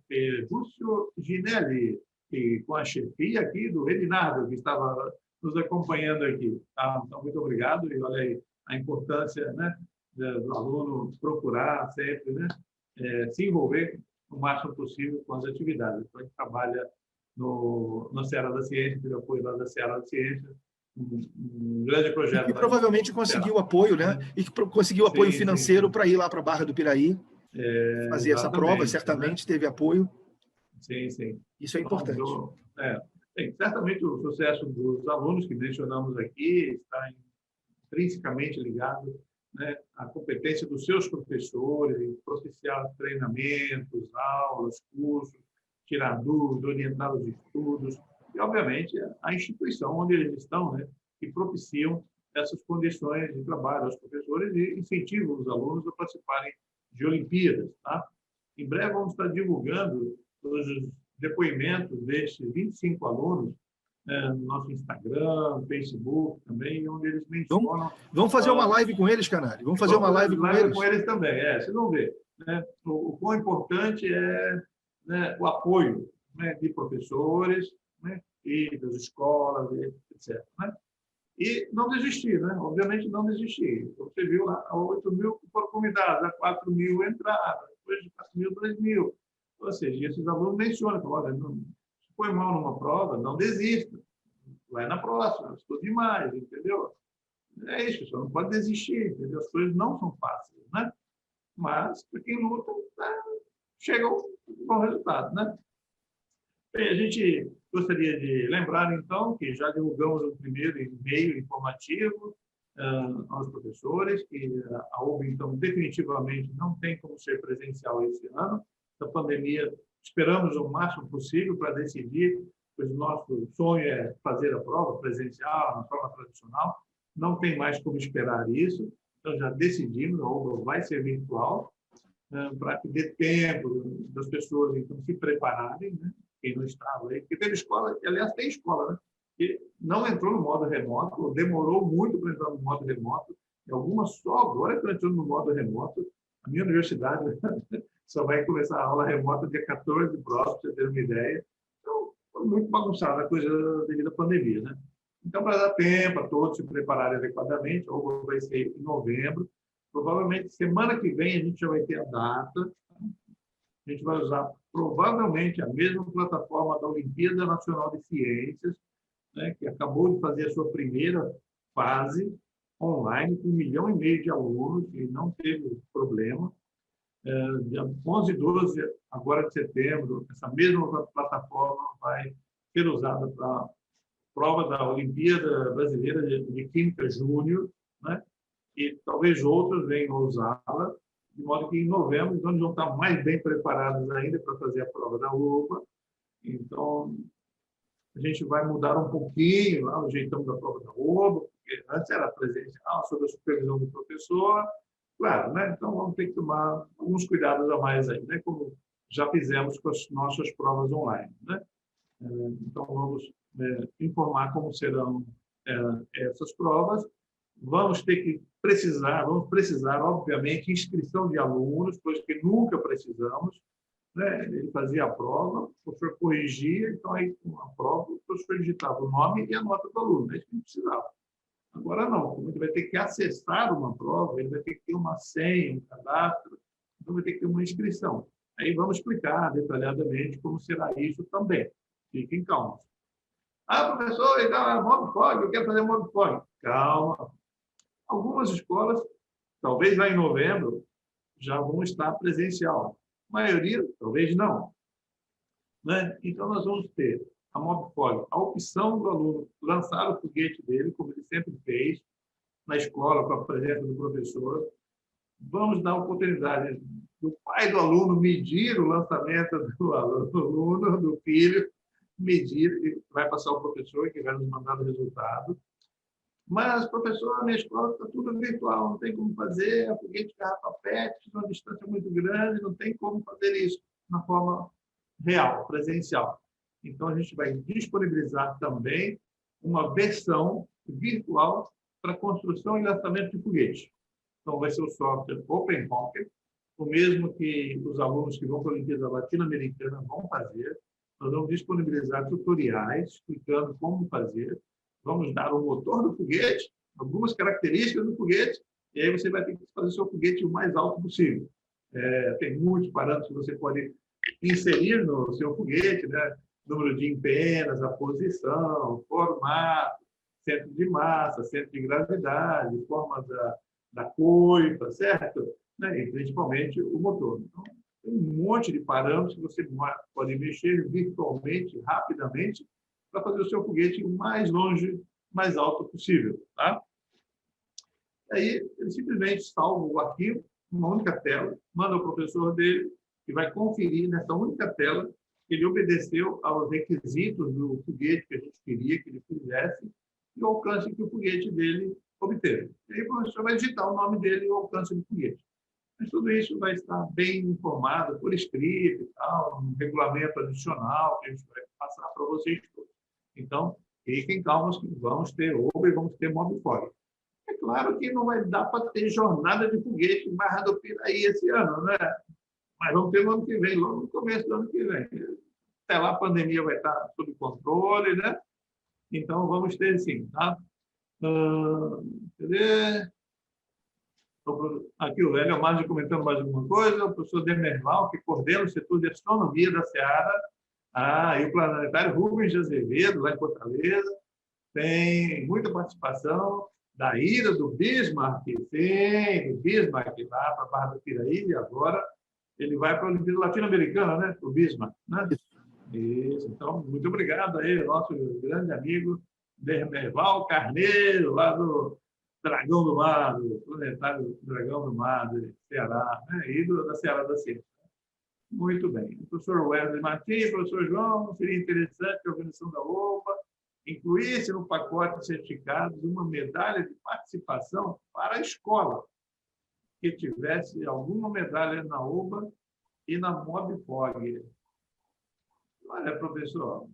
Perúcio Ginelli, e com a chefia aqui do Edinardo, que estava nos acompanhando aqui. Então, muito obrigado. E olha aí a importância, né, do aluno procurar sempre, né, se envolver o máximo possível com as atividades. Então, a gente trabalha na Seara da Ciência, pelo apoio lá da Seara da Ciência, um grande projeto. E provavelmente conseguiu apoio, né? E conseguiu apoio financeiro para ir lá para a Barra do Piraí, fazer essa prova, certamente teve apoio. Sim, sim. Isso é importante. Certamente o sucesso dos alunos que mencionamos aqui está intrinsecamente ligado, né, à competência dos seus professores em propiciar treinamentos, aulas, cursos, tirar dúvidas, orientar os estudos e, obviamente, a instituição onde eles estão, né, que propiciam essas condições de trabalho aos professores e incentivam os alunos a participarem de Olimpíadas. Tá? Em breve vamos estar divulgando os depoimentos destes 25 alunos no nosso Instagram, Facebook também, onde eles mencionam... Vamos fazer uma live com eles, Canário. Vamos fazer uma live com eles também. Vocês vão ver, né, o quão importante é, né, o apoio, né, de professores, né, e das escolas, etc. Né? E não desistir, né? Obviamente não desistir. Você viu lá, 8.000 foram convidados, 4.000 entraram, depois de 4.000, 3.000. Ou seja, esses alunos mencionam, olha, se foi mal numa prova, não desista. Vai na próxima, estude mais, entendeu? É isso, você não pode desistir, entendeu? As coisas não são fáceis, né? Mas, para quem luta, chega um bom resultado, né? Bem, a gente gostaria de lembrar, então, que já divulgamos o primeiro e-mail informativo aos professores, que a UB, então, definitivamente não tem como ser presencial esse ano. Da pandemia, esperamos o máximo possível para decidir, pois o nosso sonho é fazer a prova presencial, a prova tradicional. Não tem mais como esperar isso, então já decidimos, a UB vai ser virtual, para que dê tempo das pessoas, então, se prepararem, né? Quem não estava aí, porque teve escola, aliás, tem escola, né, que não entrou no modo remoto, ou demorou muito para entrar no modo remoto, e algumas só agora estão entrando no modo remoto. A minha universidade só vai começar a aula remota dia 14 próximo, para você ter uma ideia. Então, foi muito bagunçada a coisa devido à pandemia, né? Então, para dar tempo a todos se prepararem adequadamente, ou vai ser em novembro, provavelmente semana que vem a gente já vai ter a data. A gente vai usar provavelmente a mesma plataforma da Olimpíada Nacional de Ciências, né, que acabou de fazer a sua primeira fase online, com 1,5 milhão de alunos, e não teve problema. Dia 11 e 12, agora de setembro, essa mesma plataforma vai ser usada para a prova da Olimpíada Brasileira de Química Júnior, né, e talvez outros venham usá-la, de modo que em novembro, então, eles vão estar mais bem preparados ainda para fazer a prova da UBA, Então, a gente vai mudar um pouquinho lá o jeitão da prova da OBA, porque antes era presencial, sob a supervisão do professor, claro, né? Então vamos ter que tomar alguns cuidados a mais aí, né? Como já fizemos com as nossas provas online, né? Então vamos informar como serão essas provas. Vamos precisar, obviamente, inscrição de alunos, coisa que nunca precisamos, né? Ele fazia a prova, o professor corrigia, então aí com a prova o professor digitava o nome e a nota do aluno, é isso que não precisava. Agora não, como ele vai ter que acessar uma prova, ele vai ter que ter uma senha, um cadastro, então vai ter que ter uma inscrição. Aí vamos explicar detalhadamente como será isso também. Fiquem calmos. Ah, professor, então, MobFog, eu quero fazer MobFog. Calma. Algumas escolas, talvez lá em novembro, já vão estar presencial. A maioria, talvez não. Né? Então, nós vamos ter a MobFog, a opção do aluno lançar o foguete dele, como ele sempre fez, na escola, com a presença do professor. Vamos dar a oportunidade do pai do aluno medir o lançamento do aluno, do filho, medir, vai passar o professor, que vai nos mandar o resultado. Mas, professor, a minha escola está tudo virtual, não tem como fazer, a foguete garrafa PET, uma distância muito grande, não tem como fazer isso na forma real, presencial. Então, a gente vai disponibilizar também uma versão virtual para construção e lançamento de foguete. Então, vai ser o software OpenRocket, o mesmo que os alunos que vão para a Olimpíada Latino-Americana vão fazer. Nós vamos disponibilizar tutoriais explicando como fazer. Vamos dar o motor do foguete, algumas características do foguete, e aí você vai ter que fazer o seu foguete o mais alto possível. Tem muitos parâmetros que você pode inserir no seu foguete, né? Número de empenas, a posição, formato, centro de massa, centro de gravidade, forma da coifa, certo? Né? E principalmente o motor. Então, tem um monte de parâmetros que você pode mexer virtualmente, rapidamente, para fazer o seu foguete o mais longe, mais alto possível. Tá? Aí, ele simplesmente salva o arquivo numa única tela, manda ao professor dele, que vai conferir nessa única tela que ele obedeceu aos requisitos do foguete que a gente queria que ele fizesse e o alcance que o foguete dele obteve. E aí o professor vai digitar o nome dele e o alcance do foguete. Mas tudo isso vai estar bem informado por escrito e tal, um regulamento adicional que a gente vai passar para vocês todos. Então, fiquem calmos que vamos ter OBA e vamos ter MobFog. É claro que não vai dar para ter jornada de foguete em Barra do Piraí esse ano, né? Mas vamos ter no ano que vem, logo no começo do ano que vem. Até lá a pandemia vai estar sob controle, né? Então, vamos ter sim, tá? Cadê? Aqui o Hélio Margem comentando mais alguma coisa. O professor Demerval, que coordena o setor de astronomia da Seara. E o planetário Rubens de Azevedo, lá em Fortaleza. Tem muita participação da ida do Bismarck, sim, do Bismarck lá para a Barra do Piraí, e agora ele vai para a Olimpíada Latino-Americana, né? O Bismarck, né? Isso. Então, muito obrigado aí, nosso grande amigo Demerval Carneiro, lá do Dragão do Mar, do planetário Dragão do Mar, de Ceará, né? E da Ceará da Ciência. Muito bem. O professor Wesley Martins, professor João, seria interessante a organização da OPA incluísse no pacote de certificados uma medalha de participação para a escola que tivesse alguma medalha na OBA e na MobFog. Olha, professor,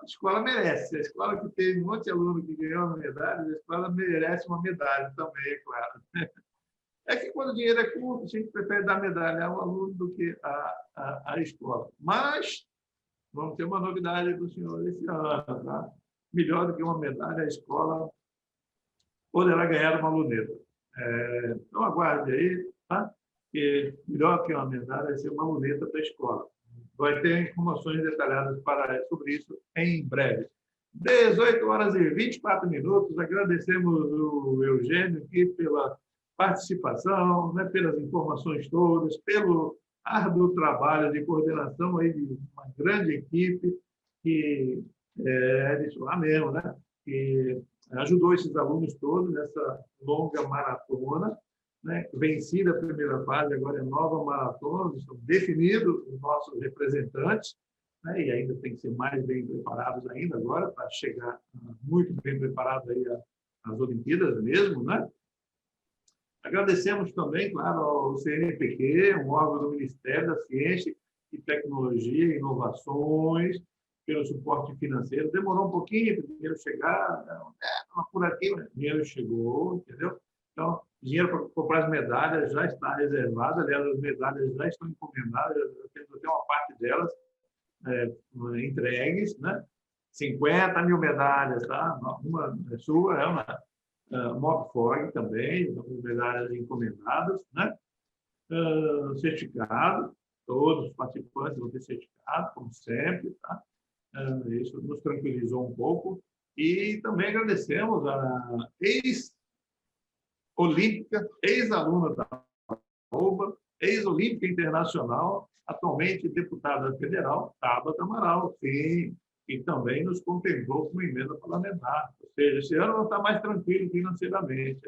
a escola merece. A escola que tem um monte de aluno que ganhou uma medalha, a escola merece uma medalha também, é claro. É que quando o dinheiro é curto, a gente prefere dar medalha ao aluno do que à escola. Mas vamos ter uma novidade para o senhor esse ano, tá? Melhor do que uma medalha, a escola poderá ganhar uma luneta. Então, aguarde aí, tá? Que melhor que uma medalha vai ser uma luneta para a escola. Vai ter informações detalhadas sobre isso em breve. 18h24. Agradecemos o Eugênio aqui pela participação, né, pelas informações todas, pelo árduo trabalho de coordenação aí de uma grande equipe que de lá mesmo, né? Que ajudou esses alunos todos nessa longa maratona, né? Vencida a primeira fase, agora é nova maratona, estão definidos os nossos representantes, né? E ainda tem que ser mais bem preparados ainda agora para chegar muito bem preparados aí às Olimpíadas mesmo, né? Agradecemos também, claro, ao CNPq, um órgão do Ministério da Ciência e Tecnologia e Inovações, pelo suporte financeiro. Demorou um pouquinho para o dinheiro chegar, por aqui o dinheiro chegou, entendeu? Então, dinheiro para comprar as medalhas já está reservado, aliás, as medalhas já estão encomendadas, temos até uma parte delas entregues, né? 50 mil medalhas, tá? Uma é sua, é uma MOBFOG também, medalhas encomendadas, né? Certificado, todos os participantes vão ter certificado, como sempre, tá? Isso nos tranquilizou um pouco. E também agradecemos a ex-olímpica, ex-aluna da UBA, ex-olímpica internacional, atualmente deputada federal, Tabata Amaral, sim, e também nos contemplou com emenda parlamentar. Ou seja, esse ano não está mais tranquilo financeiramente,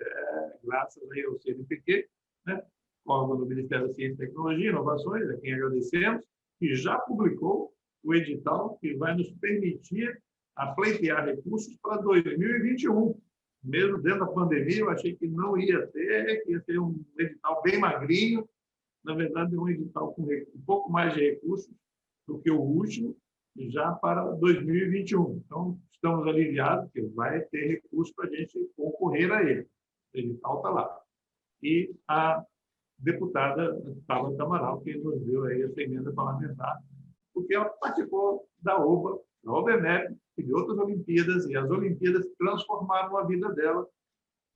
graças aí ao CNPq, né? Órgão do Ministério da Ciência e Tecnologia e Inovações, a quem agradecemos, que já publicou o edital que vai nos permitir pleitear recursos para 2021. Mesmo dentro da pandemia, eu achei que não ia ter, que ia ter um edital bem magrinho, na verdade, um edital com um pouco mais de recursos do que o último, já para 2021. Então, estamos aliviados que vai ter recurso para a gente concorrer a ele. O edital está lá. E a deputada Tabata Amaral, que nos deu aí essa emenda parlamentar, porque ela participou da OBA, da OBMEP e de outras Olimpíadas, e as Olimpíadas transformaram a vida dela,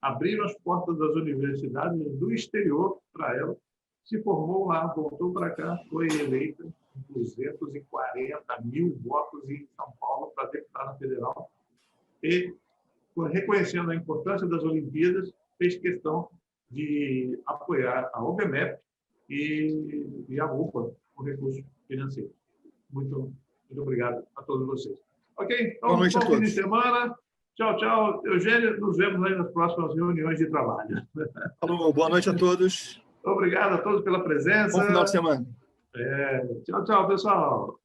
abriram as portas das universidades do exterior para ela, se formou lá, voltou para cá, foi eleita com 240 mil votos em São Paulo para deputada federal, e, reconhecendo a importância das Olimpíadas, fez questão de apoiar a OBMEP e a UPA com recursos financeiros. Muito obrigado a todos vocês. Ok? Então, boa noite a todos. Bom fim de semana. Tchau, tchau. Eugênio, nos vemos aí nas próximas reuniões de trabalho. Falou, boa noite a todos. Obrigado a todos pela presença. Bom final de semana. Tchau, tchau, pessoal.